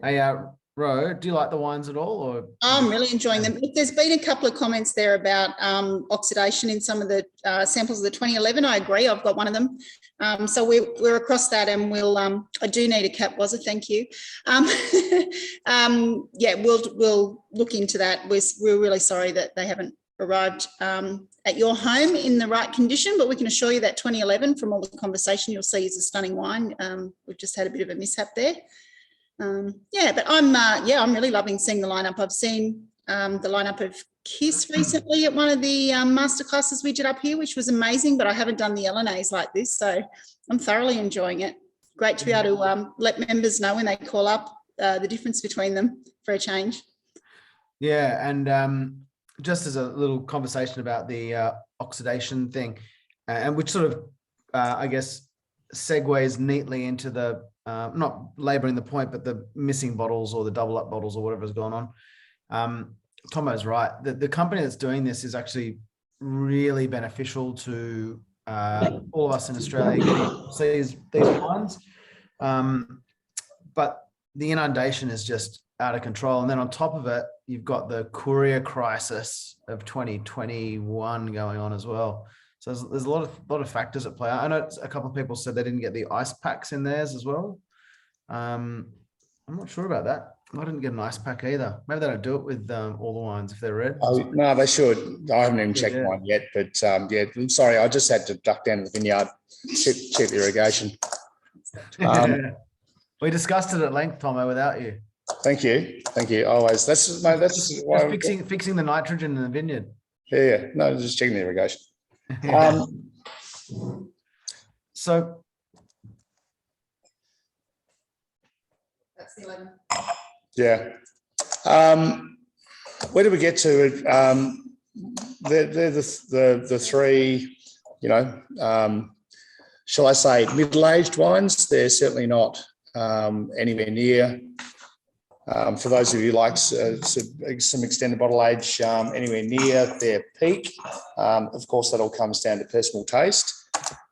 Hey, Ro, do you like the wines at all? Or I'm really enjoying them. There's been a couple of comments there about oxidation in some of the samples of the 2011. I agree. I've got one of them. So we're across that, and we'll. I do need a cap, was it? Thank you. Yeah, we'll look into that. We're really sorry that they haven't arrived at your home in the right condition, but we can assure you that 2011, from all the conversation you'll see, is a stunning wine. We've just had a bit of a mishap there. Yeah, but I'm really loving seeing the lineup. I've seen the lineup of Kiss recently at one of the masterclasses we did up here, which was amazing, but I haven't done the Elanays like this, so I'm thoroughly enjoying it. Great to be able to let members know when they call up the difference between them for a change. Yeah, and just as a little conversation about the oxidation thing, and which sort of, I guess, segues neatly into the, not laboring the point, but the missing bottles or the double up bottles or whatever's going on. Tomo's right. The company that's doing this is actually really beneficial to all of us in Australia getting to see these wines. But the inundation is just out of control. And then on top of it, you've got the courier crisis of 2021 going on as well. So there's a lot of factors at play. I know a couple of people said they didn't get the ice packs in theirs as well. I'm not sure about that. I didn't get an ice pack either. Maybe they don't do it with all the wines if they're red. Oh, no, they should. I haven't even checked mine yet, but yeah, I'm sorry. I just had to duck down to the vineyard, check the irrigation. We discussed it at length, Tomo, without you. Thank you. Always. That's why fixing the nitrogen in the vineyard. Yeah. No, just checking the irrigation. So That's the 11. Yeah. Where do we get to? They're the three, shall I say, middle-aged wines. They're certainly not anywhere near. For those of you who like some extended bottle age, anywhere near their peak. Of course, that all comes down to personal taste.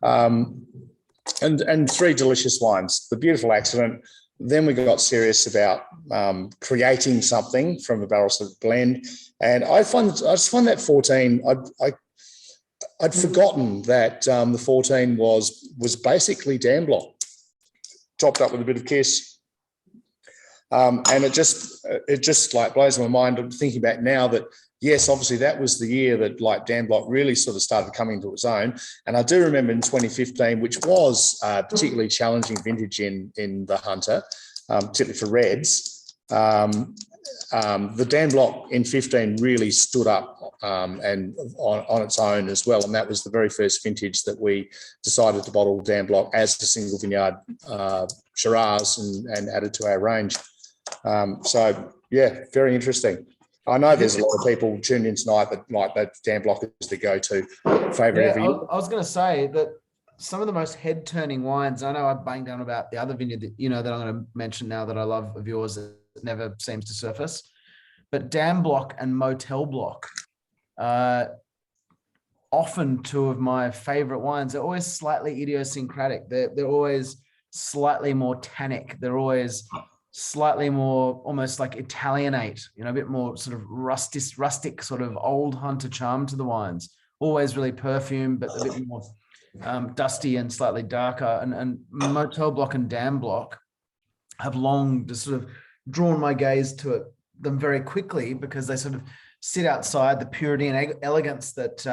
And three delicious wines. The Beautiful Accident. Then we got serious about creating something from a barrel sort of blend. And I just find that 14, I'd forgotten that the 14 was basically Dan Blanc, topped up with a bit of Kiss. And it just like blows my mind. I'm thinking back now that, yes, obviously that was the year that like Dan Blanc really sort of started coming into its own. And I do remember in 2015, which was a particularly challenging vintage in the Hunter, particularly for reds. The Dan Blanc in 15 really stood up and on its own as well. And that was the very first vintage that we decided to bottle Dan Blanc as a single vineyard Shiraz and added to our range. So, yeah, very interesting. I know there's a lot of people tuned in tonight that Dan Blanc is the go-to favourite every year. I was going to say that some of the most head-turning wines, I know I banged down about the other vineyard that, that I'm going to mention now that I love of yours that never seems to surface, but Dan Blanc and Motel Blanc, often two of my favourite wines. They're always slightly idiosyncratic. They're always slightly more tannic. They're always slightly more almost like Italianate, a bit more sort of rustic sort of old Hunter charm to the wines. Always really perfumed, but a bit more dusty and slightly darker. And Motel Blanc and Dan Blanc have long just sort of drawn my gaze to them very quickly because they sort of sit outside the purity and elegance that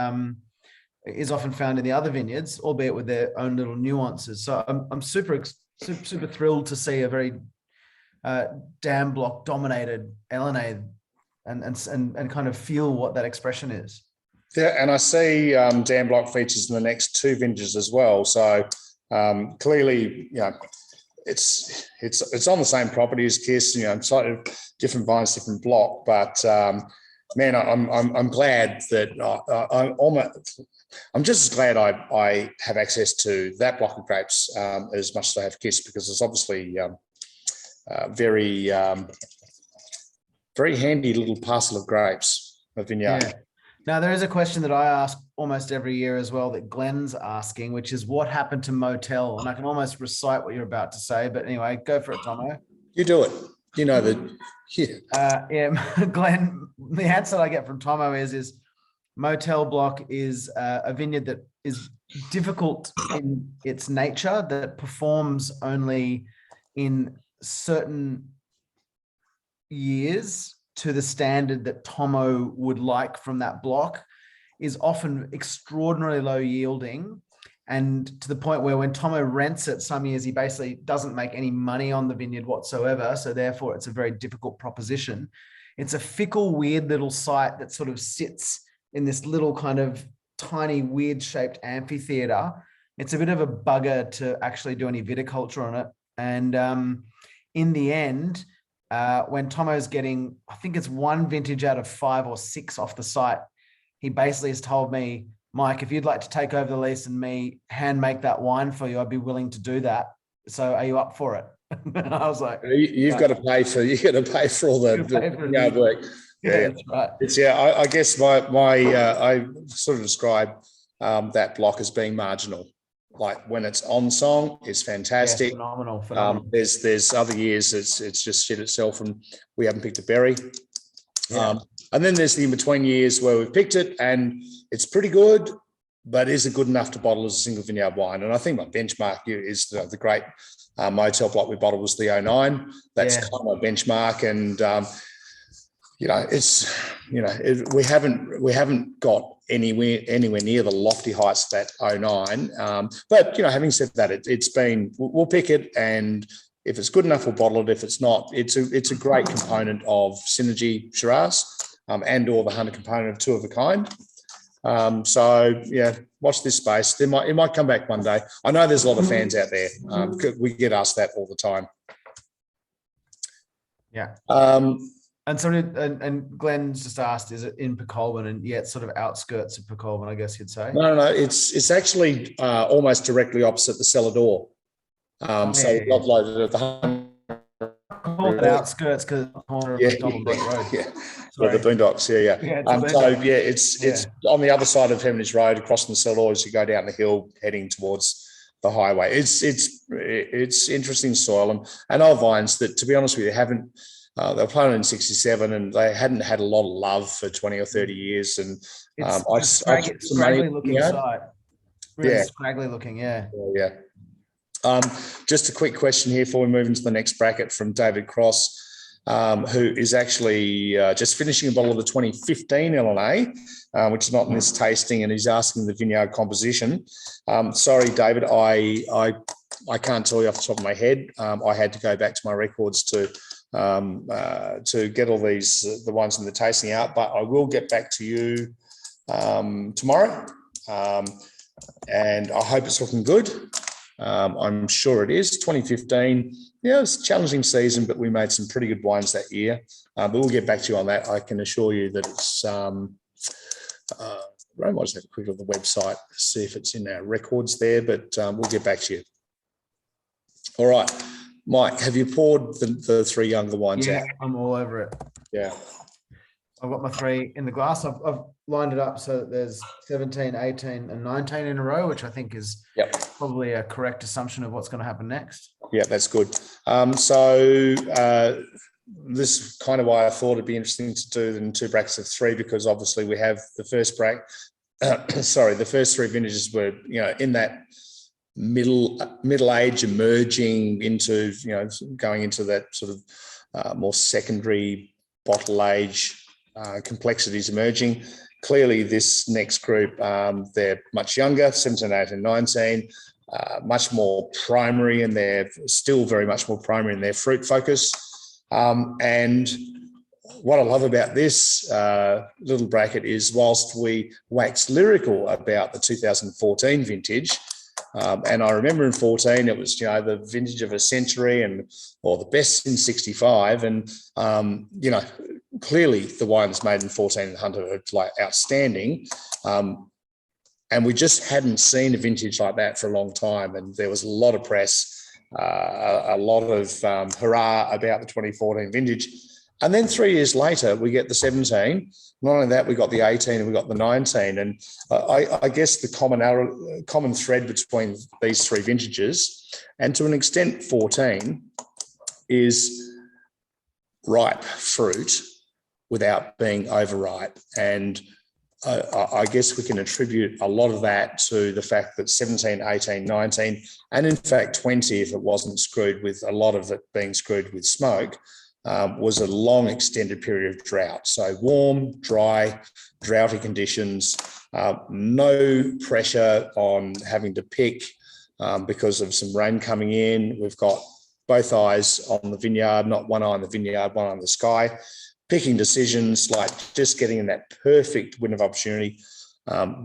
is often found in the other vineyards, albeit with their own little nuances. So I'm super thrilled to see a very Dan Blanc dominated Elenay and kind of feel what that expression is. Yeah, and I see Dan Blanc features in the next two vintages as well. So clearly, it's on the same property as Kiss, slightly different vines, different block, but man, I'm glad that I'm just as glad I have access to that block of grapes as much as I have Kiss, because it's obviously very very handy little parcel of grapes, a vineyard. Yeah. Now, there is a question that I ask almost every year as well that Glenn's asking, which is what happened to Motel? And I can almost recite what you're about to say, but anyway, go for it, Tomo. You do it. You know that. Yeah, Glenn, the answer I get from Tomo is Motel Block is a vineyard that is difficult in its nature, that performs only in certain years to the standard that Tomo would like from that block, is often extraordinarily low yielding, and to the point where when Tomo rents it, some years he basically doesn't make any money on the vineyard whatsoever. So therefore it's a very difficult proposition. It's a fickle, weird little site that sort of sits in this little kind of tiny, weird shaped amphitheater. It's a bit of a bugger to actually do any viticulture on it. And in the end, when Tomo's getting, I think it's 1 vintage out of 5 or 6 off the site, he basically has told me, Mike, if you'd like to take over the lease and me hand make that wine for you, I'd be willing to do that. So are you up for it? And I was like, you've got to pay for all the yard work. Yeah, that's right. I guess I sort of describe that block as being marginal. Like when it's on song, it's fantastic. Yeah, phenomenal. There's other years it's just shit itself and we haven't picked a berry. Yeah. And then there's the in-between years where we've picked it and it's pretty good, but is it good enough to bottle as a single vineyard wine? And I think my benchmark is the great Motel block we bottled was the 09. That's kind of my benchmark. And, we haven't got anywhere near the lofty heights of that 09. But, having said that, we'll pick it, and if it's good enough, we'll bottle it. If it's not, it's a great component of Synergy Shiraz and or the 100 component of two of a kind. Watch this space. It might come back one day. I know there's a lot of fans out there. We get asked that all the time. Yeah. And Glenn's just asked, is it in Pecolman? And yeah, it's sort of outskirts of Pecolman, I guess you'd say. No. It's actually almost directly opposite the cellar door. Not loaded at the outskirts because the corner of Donald Road. Yeah. The Boondocks. It's on the other side of Hermitage Road, across from the cellar door as you go down the hill, heading towards the highway. It's interesting soil and old vines that, to be honest with you, haven't. They were planted in 67 and they hadn't had a lot of love for 20 or 30 years. And it's scraggly looking site. Really scraggly looking, yeah. Just a quick question here before we move into the next bracket from David Cross, who is actually just finishing a bottle of the 2015 Elenay, which is not in this tasting, and he's asking the vineyard composition. Sorry, David, I can't tell you off the top of my head. I had to go back to my records to get all the ones in the tasting out, but I will get back to you tomorrow, and I hope it's looking good. I'm sure it is. 2015, it was a challenging season, but we made some pretty good wines that year. But we'll get back to you on that. I can assure you that it's. Rome, I'll just have a quick look at the website to see if it's in our records there, but we'll get back to you. All right. Mike, have you poured the 3 younger wines out? I'm all over it. Yeah. I've got my 3 in the glass. I've lined it up so that there's 17, 18 and 19 in a row, which I think is probably a correct assumption of what's going to happen next. Yeah, that's good. This is kind of why I thought it'd be interesting to do in 2 brackets of 3, because obviously we have the first bracket. The first 3 vintages were, in that middle age, emerging into, going into that sort of more secondary bottle age complexities emerging. Clearly, this next group, they're much younger, 17, 18, 19, much more primary, and they're still very much more primary in their fruit focus. And what I love about this little bracket is, whilst we wax lyrical about the 2014 vintage, And I remember in 14, it was, the vintage of a century or the best in 65. And, clearly the wines made in 14 and Hunter are like outstanding. And we just hadn't seen a vintage like that for a long time. And there was a lot of press, a lot of hurrah about the 2014 vintage. And then 3 years later, we get the 17. Not only that, we got the 18 and we got the 19. And I guess the common thread between these 3 vintages, and to an extent 14, is ripe fruit without being overripe. And I guess we can attribute a lot of that to the fact that 17, 18, 19, and in fact 20, if it wasn't screwed with a lot of it being screwed with smoke, was a long extended period of drought. So warm, dry, droughty conditions, no pressure on having to pick because of some rain coming in. We've got both eyes on the vineyard, not one eye on the vineyard, one eye on the sky. Picking decisions, like just getting in that perfect window of opportunity.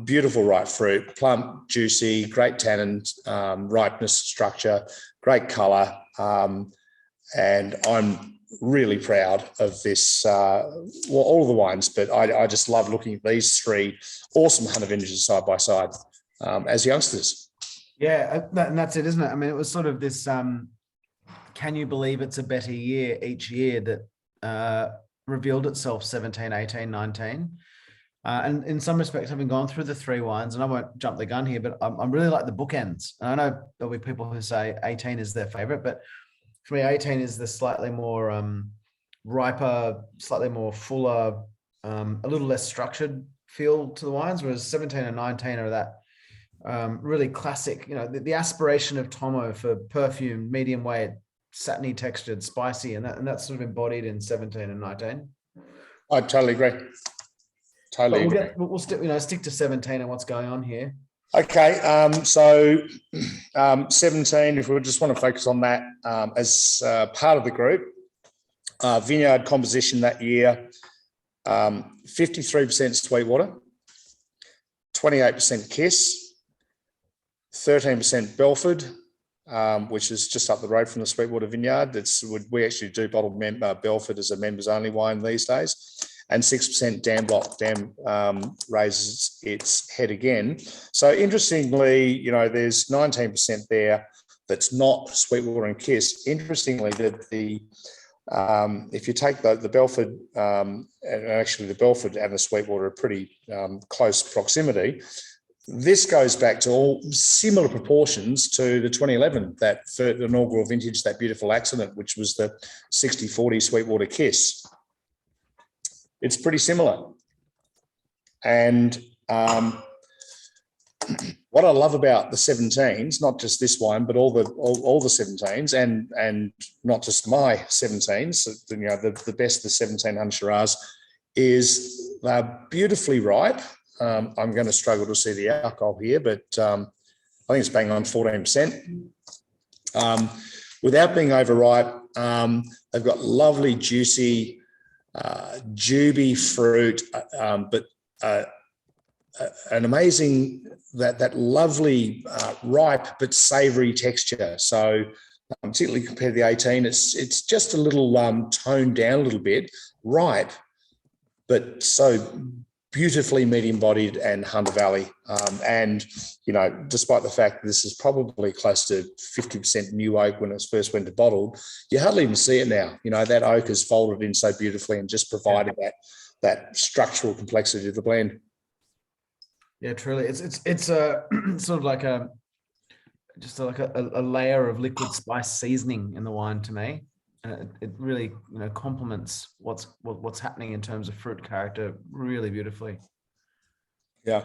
Beautiful ripe fruit, plump, juicy, great tannin, ripeness, structure, great colour. And I'm really proud of this, all of the wines, but I just love looking at these 3 awesome Hunter vintages side by side as youngsters. Yeah, and that's it, isn't it? I mean, it was sort of this, can you believe it's a better year each year that revealed itself 17, 18, 19. And in some respects, having gone through the 3 wines, and I won't jump the gun here, but I'm really like the bookends. And I know there'll be people who say 18 is their favorite, but for me, 18 is the slightly more riper, slightly more fuller, a little less structured feel to the wines, whereas 17 and 19 are that really classic, the aspiration of Tomo for perfume, medium weight, satiny textured, spicy, and that's sort of embodied in 17 and 19. I totally agree. We'll stick to 17 and what's going on here. Okay, so 17, if we just want to focus on that as part of the group, vineyard composition that year, 53% Sweetwater, 28% Kiss, 13% Belford, which is just up the road from the Sweetwater vineyard. We actually do bottle Belford as a members only wine these days, and 6% Dan Block. Dan raises its head again. So interestingly, there's 19% there that's not Sweetwater and Kiss. Interestingly, that if you take the Belford, and actually the Belford and the Sweetwater are pretty close proximity. This goes back to all similar proportions to the 2011, that inaugural vintage, that beautiful accident, which was the 60-40 Sweetwater Kiss. It's pretty similar. And what I love about the 17s, not just this wine, but all the 17s, and not just my 17s, the best of the 17 Elenay Shiraz, is they're beautifully ripe. I'm going to struggle to see the alcohol here, but I think it's bang on 14%. Without being overripe, they've got lovely, juicy, juby fruit, but an amazing, that lovely, ripe but savoury texture. So particularly compared to the 18, it's just a little toned down a little bit, ripe, but so beautifully medium-bodied and Hunter Valley. And, despite the fact that this is probably close to 50% new oak when it was first went to bottled, you hardly even see it now. That oak is folded in so beautifully and just provided that structural complexity of the blend. Yeah, truly. It's a sort of like a layer of liquid spice seasoning in the wine to me. And it really, complements what's happening in terms of fruit character really beautifully. Yeah.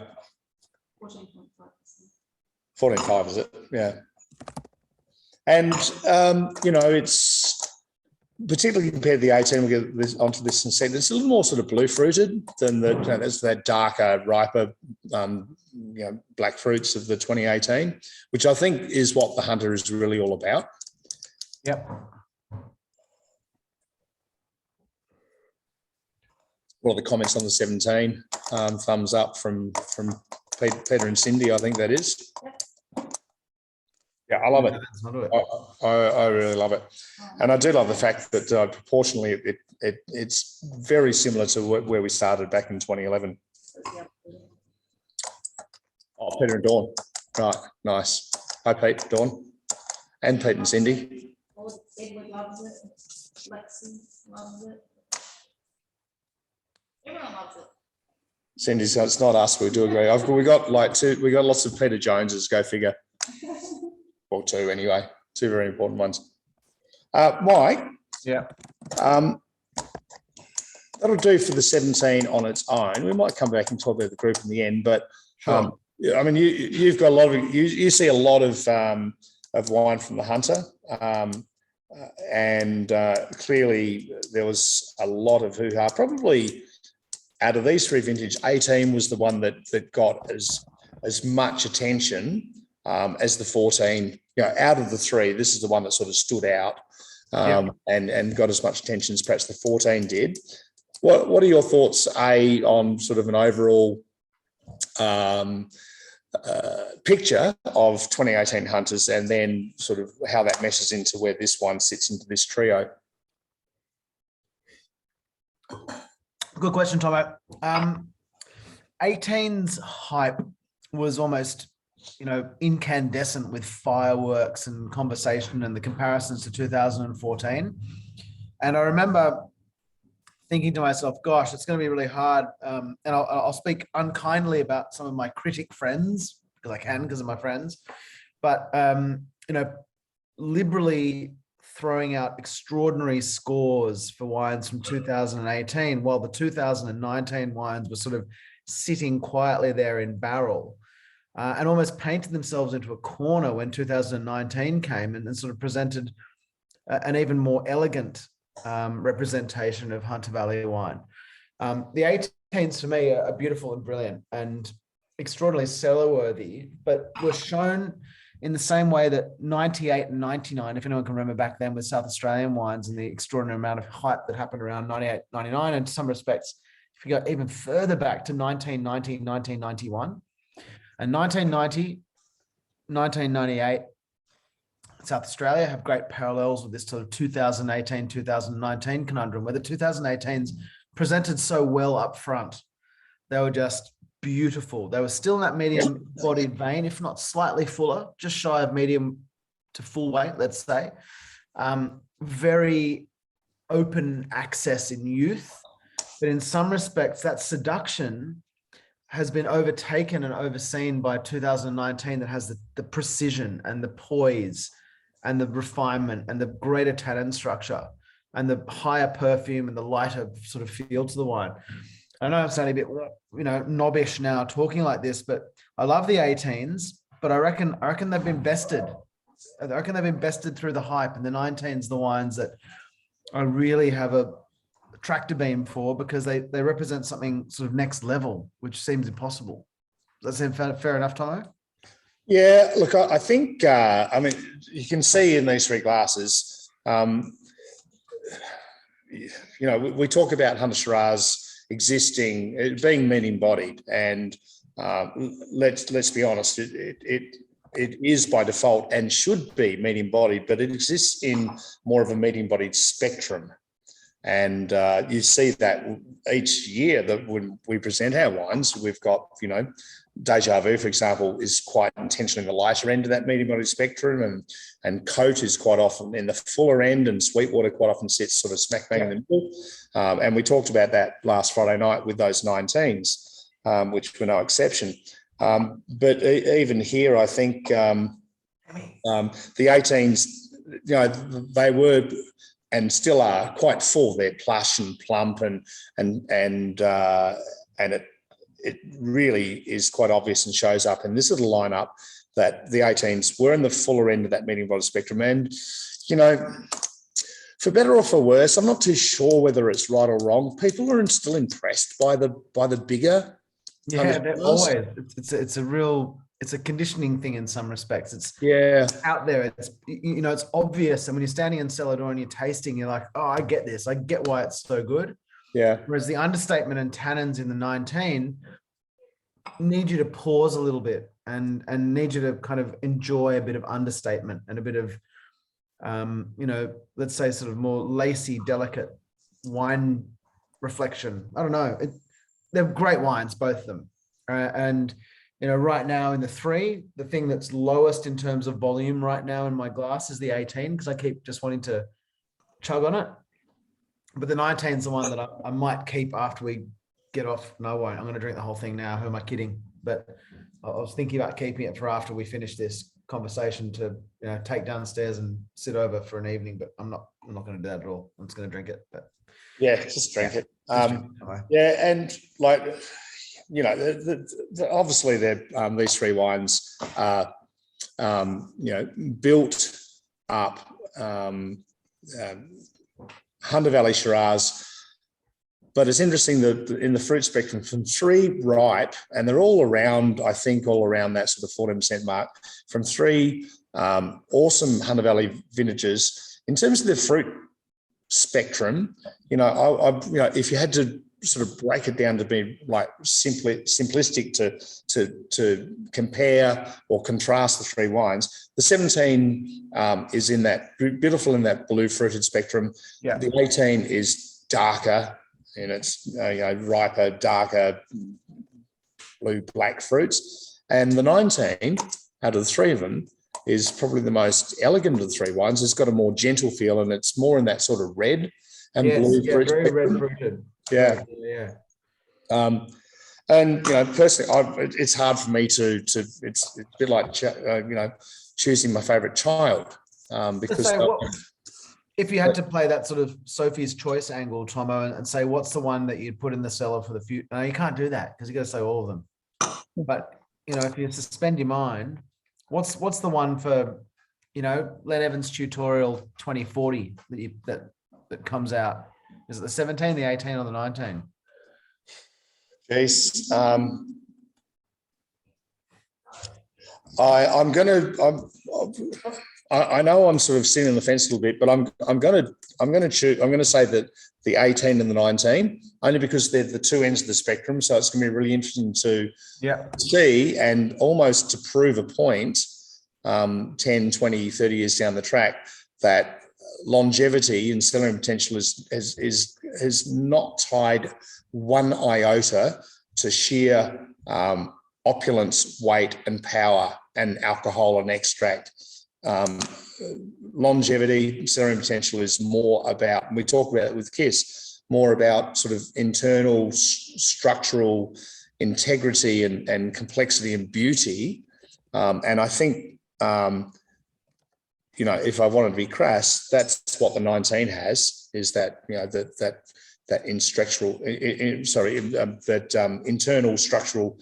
14.5%. Is it? Yeah. And, it's particularly compared to the 18, we'll get onto this in a second. It's a little more sort of blue fruited than that's that darker, riper, black fruits of the 2018, which I think is what the Hunter is really all about. Yep. What are the comments on the 17? Thumbs up from Peter and Cindy, I think that is. Yeah, I love it. That's not it. I really love it. And I do love the fact that proportionally it's very similar to where we started back in 2011. Oh, Peter and Dawn. Right, nice. Hi, Pete, Dawn. And Pete and Cindy. Edward loves it. Lexi loves it. Everyone loves it. Cindy, so it's not us. We do agree. We got lots of Peter Joneses. Go figure. Well, two anyway. Two very important ones. Mike. Yeah. That'll do for the 17 on its own. We might come back and talk about the group in the end, but Sure. I mean, you've got a lot of you see a lot of wine from the Hunter, and clearly there was a lot of hoo-ha. Probably out of these three vintage, 18 was the one that got as much attention as the 14. You know, out of the three, this is the one that sort of stood out and got as much attention as perhaps the 14 did. What are your thoughts, on sort of an overall picture of 2018 Hunters, and then sort of how that meshes into where this one sits into this trio? Good question, Tomo. 18's hype was almost, incandescent with fireworks and conversation and the comparisons to 2014. And I remember thinking to myself, gosh, it's going to be really hard. And I'll speak unkindly about some of my critic friends because I can, because of my friends. But, liberally throwing out extraordinary scores for wines from 2018, while the 2019 wines were sort of sitting quietly there in barrel, and almost painted themselves into a corner when 2019 came and sort of presented an even more elegant representation of Hunter Valley wine. The 18s for me are beautiful and brilliant and extraordinarily cellar worthy, but were shown in the same way that 98 and 99, if anyone can remember back then, with South Australian wines and the extraordinary amount of hype that happened around 98, 99, and in some respects, if you go even further back to 1990, 1991, and 1990, 1998, South Australia have great parallels with this sort of 2018, 2019 conundrum, where the 2018s presented so well up front. They were just beautiful. They were still in that medium-bodied vein, if not slightly fuller, just shy of medium to full weight, let's say. Very open access in youth, but in some respects, that seduction has been overtaken and overseen by 2019 that has the precision and the poise and the refinement and the greater tannin structure and the higher perfume and the lighter sort of feel to the wine. I know I'm sounding a bit, knobbish now talking like this, but I love the 18s, but I reckon they've been bested. I reckon they've been bested through the hype, and the 19s, the wines that I really have a tractor beam for, because they represent something sort of next level, which seems impossible. Does that seem fair enough, Tomo? Yeah, look, I think, you can see in these three glasses, we talk about Hunter Shiraz existing, being mean-embodied, and let's be honest, it is by default and should be mean-embodied, but it exists in more of a mean-embodied spectrum. And you see that each year that when we present our wines, we've got, Deja Vu, for example, is quite intentionally the lighter end of that medium-bodied spectrum, and Coat is quite often in the fuller end, and Sweetwater quite often sits sort of smack bang in the middle. And we talked about that last Friday night with those 19s, which were no exception. But even here, I think the 18s, they were and still are quite full. They're plush and plump, and it really is quite obvious and shows up in this little lineup that the 18s were in the fuller end of that medium body spectrum. And, for better or for worse, I'm not too sure whether it's right or wrong. People are still impressed by the bigger. Yeah, they're always. It's a conditioning thing in some respects. It's out there. It's obvious. And when you're standing in cellar door and you're tasting, you're like, oh, I get this. I get why it's so good. Yeah. Whereas the understatement and tannins in the 19 need you to pause a little bit and need you to kind of enjoy a bit of understatement and a bit of, let's say sort of more lacy, delicate wine reflection. I don't know. They're great wines, both of them. And, right now in the 3, the thing that's lowest in terms of volume right now in my glass is the 18, because I keep just wanting to chug on it. But the 19 is the one that I might keep after we get off. No, I won't. I'm going to drink the whole thing now. Who am I kidding? But I was thinking about keeping it for after we finish this conversation to take downstairs and sit over for an evening. But I'm not going to do that at all. I'm just going to drink it. But yeah, just drink it. Anyway. Yeah, and like obviously they're these 3 wines are built up. Hunter Valley Shiraz. But it's interesting that in the fruit spectrum from 3 ripe, and they're all around that sort of 14% mark, from 3 awesome Hunter Valley vintages. In terms of the fruit spectrum, if you had to sort of break it down to be like simplistic to compare or contrast the 3 wines, the 17 is in that beautiful in that blue fruited spectrum. Yeah. The 18 is darker. And it's riper, darker blue black fruits. And the 19, out of the 3 of them, is probably the most elegant of the 3 wines. It's got a more gentle feel, and it's more in that sort of red and blue fruit. Very spectrum. red fruited. Yeah. Yeah. And personally, it's hard for me to. It's a bit like choosing my favourite child because. If you had to play that sort of Sophie's choice angle, Tomo, and say what's the one that you'd put in the cellar for the future? No, you can't do that because you got to say all of them. But if you suspend your mind, what's the one for Len Evans Tutorial 2040 that comes out? Is it the 17, the 18, or the 19? Jeez, I know I'm sort of sitting on the fence a little bit, but I'm going to say that the 18 and the 19, only because they're the 2 ends of the spectrum. So it's going to be really interesting to see and almost to prove a point 10, 20, 30 years down the track that longevity and selling potential is not tied one iota to sheer opulence, weight and power and alcohol and extract. Longevity, selling potential is more about, and we talk about it with KISS, more about sort of internal structural integrity and complexity and beauty. And I think, if I wanted to be crass, that's what the 19 has, is that, internal structural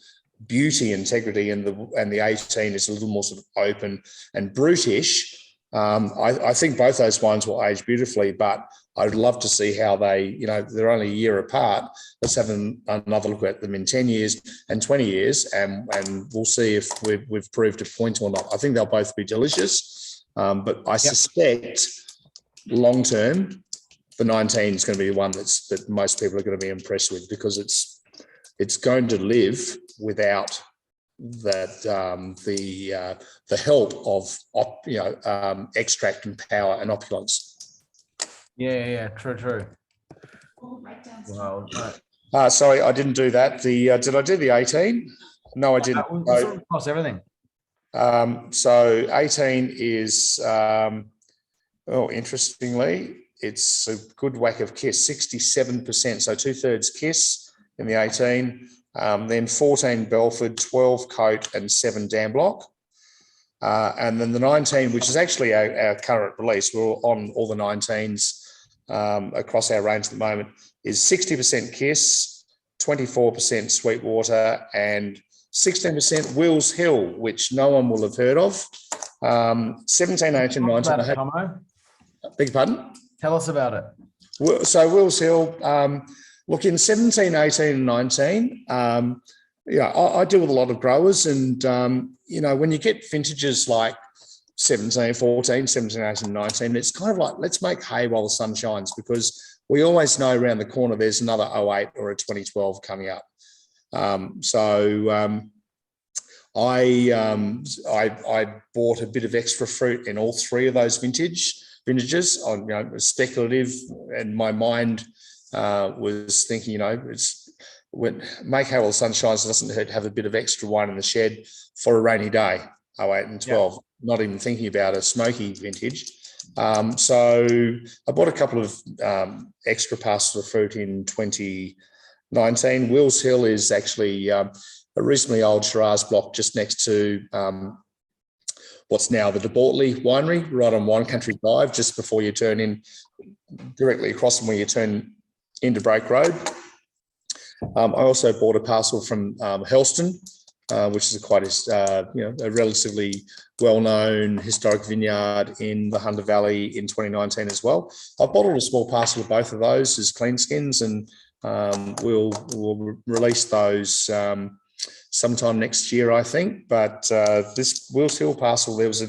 beauty, integrity, and the 18 is a little more sort of open and brutish. I think both those wines will age beautifully, but I'd love to see how they're only a year apart. Let's have another look at them in 10 years and 20 years, and we'll see if we've proved a point or not. I think they'll both be delicious, but I suspect long term, the 19 is going to be the one that most people are going to be impressed with, because it's going to live without that the help of extract and power and opulence. Yeah, true. Well, sorry, I didn't do that. Did I do the 18? No, I didn't. Across everything. So 18 is interestingly, it's a good whack of KISS, 67%. So 2/3 KISS in the 18. Then 14 Belford, 12 Cote, and 7 Danblock. And then the 19, which is actually our current release, we're on all the 19s across our range at the moment, is 60% KISS, 24% Sweetwater, and 16% Wills Hill, which no one will have heard of. 17, 18, 19. Beg your pardon? Tell us about it. So Wills Hill, look, in 17, 18, and 19, I deal with a lot of growers, and, when you get vintages like 17, 14, 17, 18, 19, it's kind of like, let's make hay while the sun shines, because we always know around the corner there's another 08 or a 2012 coming up. I bought a bit of extra fruit in all three of those vintages. On speculative, and my mind was thinking, it's when Make Hay While the Sun Shines doesn't hurt to have a bit of extra wine in the shed for a rainy day. 08 and 12, not even thinking about a smoky vintage. So I bought a couple of extra parcels of fruit in 2019. Wills Hill is actually a reasonably old Shiraz block just next to what's now the De Bortley Winery, right on Wine Country Drive, just before you turn in, directly across from where you turn into Brake Road. I also bought a parcel from Helston, which is quite a relatively well-known historic vineyard in the Hunter Valley in 2019 as well. I bottled a small parcel of both of those as clean skins, and we'll release those sometime next year, I think. But this Wills Hill parcel, there was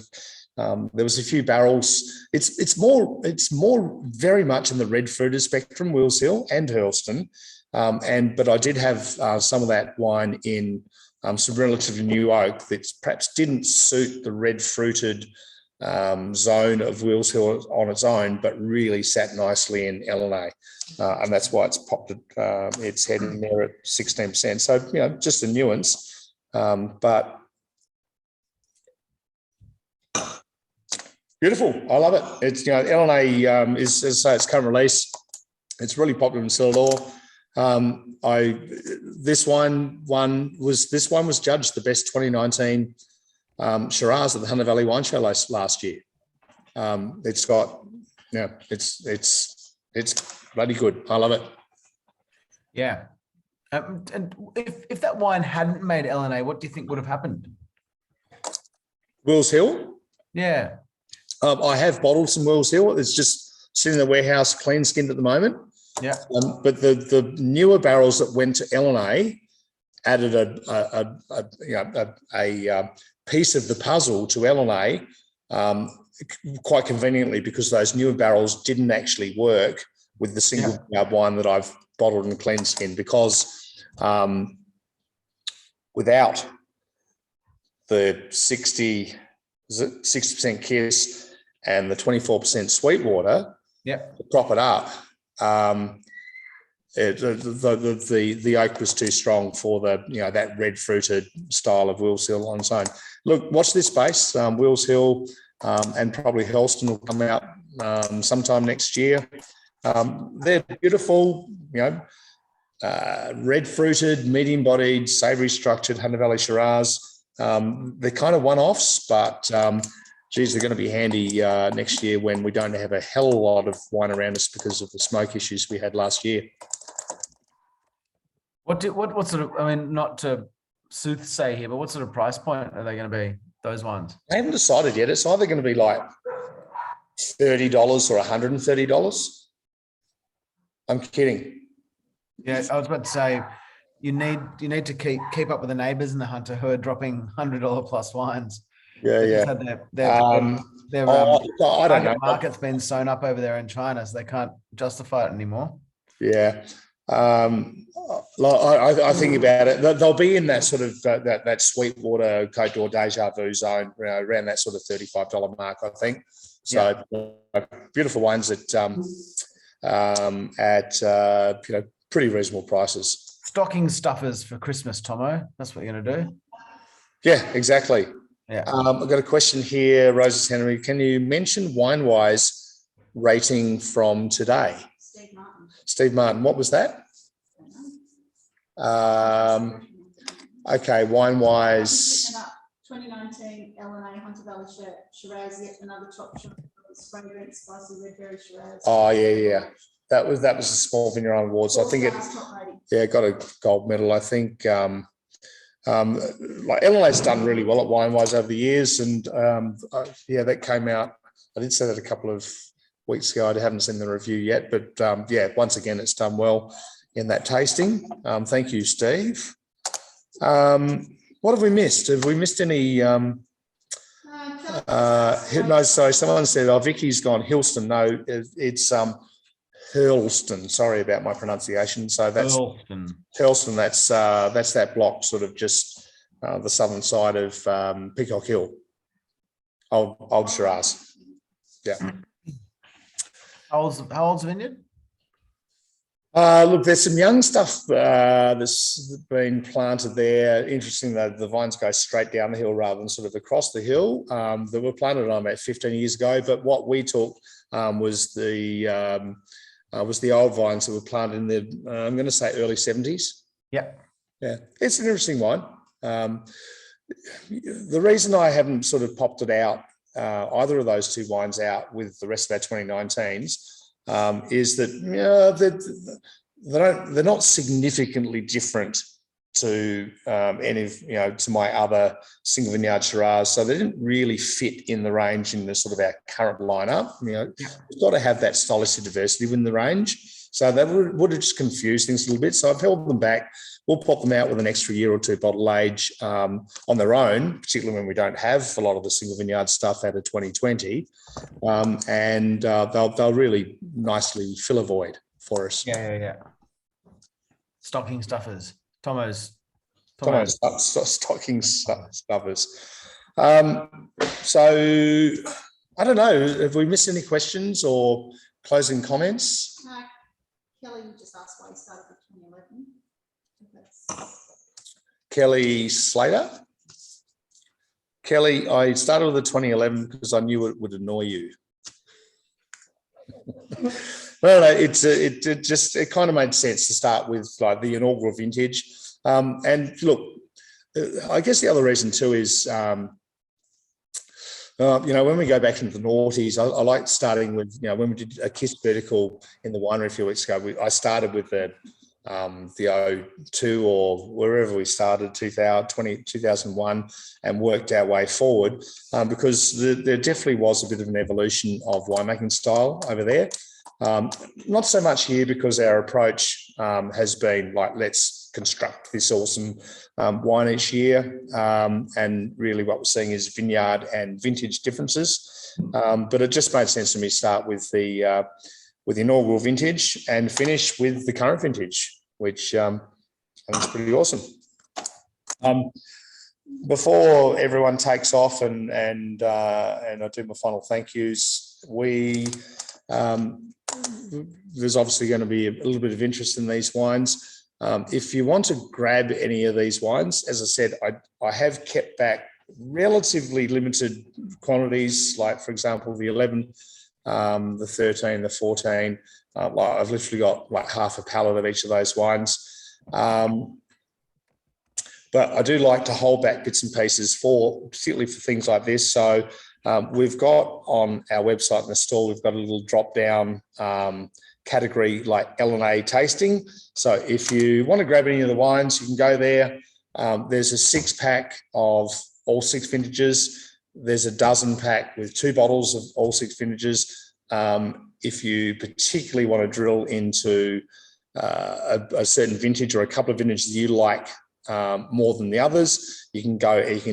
a few barrels. It's more very much in the red fruited spectrum, Wills Hill and Hurlston. But I did have some of that wine in some relatively new oak that perhaps didn't suit the red fruited zone of Wills Hill on its own, but really sat nicely in Elenay. And that's why it's popped its head in there at 16%. So, just a nuance. But beautiful. I love it. It's, Elenay is, as I say, its current release. It's really popular in Celador. This one was judged the best 2019 Shiraz at the Hunter Valley Wine Show last year. It's bloody good. I love it. Yeah. And if that wine hadn't made Elenay, what do you think would have happened? Wills Hill? Yeah. I have bottled some Wills Hill. It's just sitting in the warehouse clean skinned at the moment. Yeah. But the newer barrels that went to Elenay added a piece of the puzzle to Elenay quite conveniently, because those newer barrels didn't actually work with the single wine that I've bottled and clean skinned, because without the 60% kiss and the 24% sweet water to prop it up, the oak was too strong for that red fruited style of Wills Hill on its own. Look, watch this space. Wills Hill and probably Helston will come out sometime next year. They're beautiful, red fruited, medium bodied, savoury structured Hunter Valley Shiraz. They're kind of one-offs, but geez, they're going to be handy next year when we don't have a hell of a lot of wine around us because of the smoke issues we had last year. What sort of, I mean, not to soothsay here, but what sort of price point are they going to be, those wines? I haven't decided yet. It's either going to be like $30 or $130. I'm kidding. Yeah, I was about to say, you need to keep up with the neighbours in the Hunter who are dropping $100 plus wines. Yeah. Their I don't know. market's been sewn up over there in China, so they can't justify it anymore. Yeah. I think about it. They'll be in that sort of that Sweetwater, Côte d'Or, Deja Vu zone, around that sort of $35 mark, I think. So beautiful wines at pretty reasonable prices. Stocking stuffers for Christmas, Tomo. That's what you're going to do. Yeah, exactly. Yeah. I've got a question here, Roses Henry. Can you mention WineWise rating from today? Steve Martin. What was that? Okay, WineWise. 2019 Elenay Hunter Valley Shiraz, yet another top shot. Spring drink, spicy red berry Shiraz. Oh yeah. That was the Small Vineyard Awards. I think it got a gold medal. I think like Elenay's done really well at WineWise over the years, and that came out. I did say that a couple of weeks ago. I haven't seen the review yet, but once again, it's done well in that tasting. Thank you, Steve. What have we missed? Have we missed any? No, sorry. Someone said, "Oh, Vicky's gone Helston." No, it's Hurlston. Sorry about my pronunciation. So that's Hurlston. Hurlston. That's that block, sort of just the southern side of Peacock Hill, old Shiraz. Yeah. How old's the vineyard? Look, there's some young stuff that's been planted there. Interesting that the vines go straight down the hill rather than sort of across the hill. They were planted on about 15 years ago, but what we took was the old vines that were planted in the, I'm going to say early 70s. Yeah. Yeah, it's an interesting wine. The reason I haven't sort of popped it out, either of those two wines out with the rest of our 2019s, is that they're not significantly different to any of to my other single vineyard Shiraz, so they didn't really fit in the range in the sort of our current lineup. We've got to have that stylistic diversity within the range, so that would have just confused things a little bit. So I've held them back. We'll pop them out with an extra year or two bottle age on their own, particularly when we don't have a lot of the single vineyard stuff out of 2020, and they'll really nicely fill a void for us. Yeah. Stocking stuffers. Tomo's stocking stuffers. So I don't know. Have we missed any questions or closing comments? Kelly just asked why he started with 2011. Kelly Slater. Kelly, I started with the 2011 because I knew it would annoy you. No, it kind of made sense to start with like the inaugural vintage. And look, I guess the other reason too is, when we go back into the noughties, I like starting with, when we did a KISS vertical in the winery a few weeks ago, I started with the 02 or wherever we started, 2001, and worked our way forward, because there definitely was a bit of an evolution of winemaking style over there. Not so much here, because our approach has been like, let's construct this awesome wine each year, and really what we're seeing is vineyard and vintage differences, but it just made sense to me to start with the inaugural vintage and finish with the current vintage, which I think is pretty awesome. Before everyone takes off and I do my final thank yous, there's obviously going to be a little bit of interest in these wines. If you want to grab any of these wines, as I said, I have kept back relatively limited quantities, like, for example, the 11, the 13, the 14. I've literally got like half a pallet of each of those wines. But I do like to hold back bits and pieces particularly for things like this. So we've got on our website in the store, we've got a little drop down category like Elenay tasting. So if you want to grab any of the wines, you can go there. There's a 6-pack of all 6 vintages. There's a dozen pack with 2 bottles of all 6 vintages. If you particularly want to drill into a certain vintage or a couple of vintages you like more than the others, you can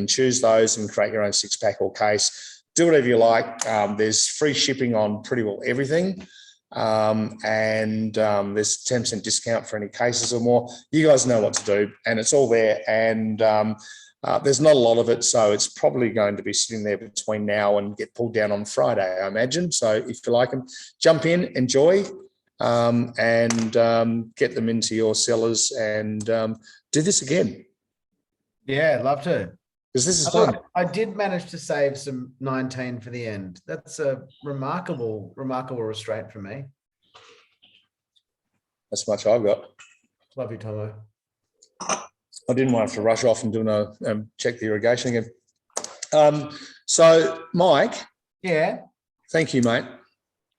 choose those and create your own 6-pack or case. Do whatever you like. There's free shipping on pretty well everything. And there's 10% discount for any cases or more. You guys know what to do, and it's all there. And there's not a lot of it, so it's probably going to be sitting there between now and get pulled down on Friday, I imagine. So if you like them, jump in, enjoy, and get them into your cellars and do this again. Yeah, love to. Because this is fun. I did manage to save some 19 for the end. That's a remarkable restraint from me. That's much I've got. Love you, Tomo. I didn't want to have to rush off and do check the irrigation again. So, Mike. Yeah. Thank you, mate.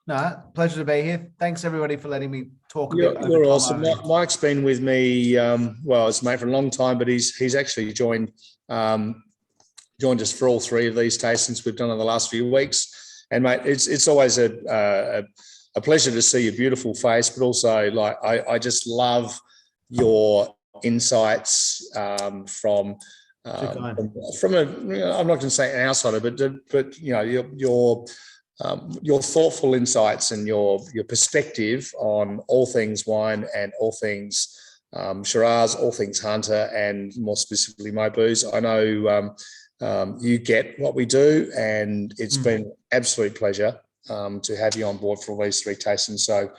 No, pleasure to be here. Thanks, everybody, for letting me talk a bit. You're awesome. Mike's been with me, it's mate for a long time, but he's actually joined us for all 3 of these tastings we've done in the last few weeks. And mate, it's always a pleasure to see your beautiful face, but also like I just love your insights from I'm not going to say an outsider, but your your thoughtful insights and your perspective on all things wine and all things Shiraz, all things Hunter, and more specifically my booze. I know you get what we do, and it's been an absolute pleasure to have you on board for all these 3 tastings. So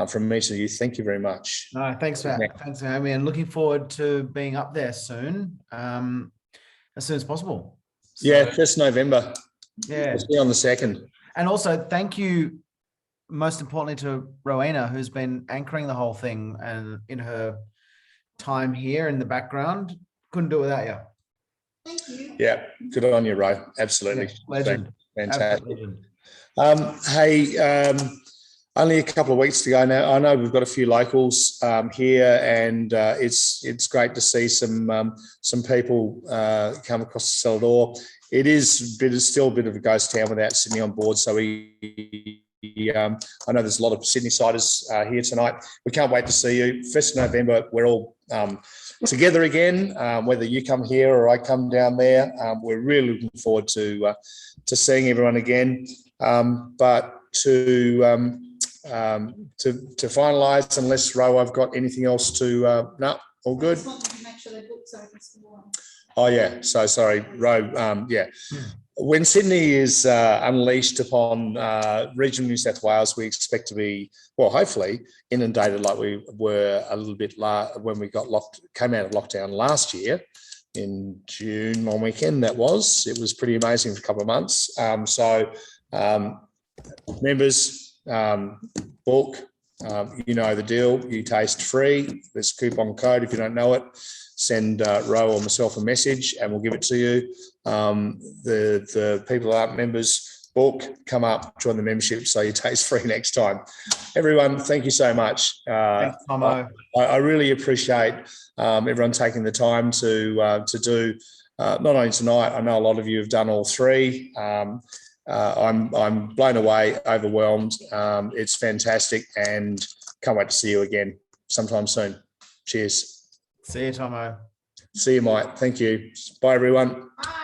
from me to you, thank you very much. No, thanks for having me, and looking forward to being up there soon, as soon as possible. So, Yeah, 1st November. Yeah. We'll see on the 2nd. And also thank you, most importantly, to Rowena, who's been anchoring the whole thing and in her time here in the background. Couldn't do it without you. Thank you. Yeah, good on you, Ro. Absolutely. Yeah, legend. Fantastic. Legend. Hey, only a couple of weeks to go now. I know we've got a few locals here, and it's great to see some people come across the cellar door. It is still a bit of a ghost town without Sydney on board. So I know there's a lot of Sydney siders here tonight. We can't wait to see you. 1st of November, we're all together again. Whether you come here or I come down there, we're really looking forward to seeing everyone again. But to finalise, unless Ro, I've got anything else to. No, all good. I just want to make sure they book so I can score on. Oh yeah, so sorry, Ro. Yeah, when Sydney is unleashed upon regional New South Wales, we expect to be, well, hopefully inundated like we were a little bit when we came out of lockdown last year in June, long weekend. It was pretty amazing for a couple of months. Members, book. You know the deal. You taste free. There's a coupon code if you don't know it. Send Ro or myself a message and we'll give it to you. The people that aren't members, book, come up, join the membership so you taste free next time. Everyone, thank you so much. Thanks, Tomo. I really appreciate everyone taking the time to do not only tonight. I know a lot of you have done all 3. I'm blown away, overwhelmed. It's fantastic, and can't wait to see you again sometime soon. Cheers. See you, Tomo. See you, Mike. Thank you. Bye, everyone. Bye.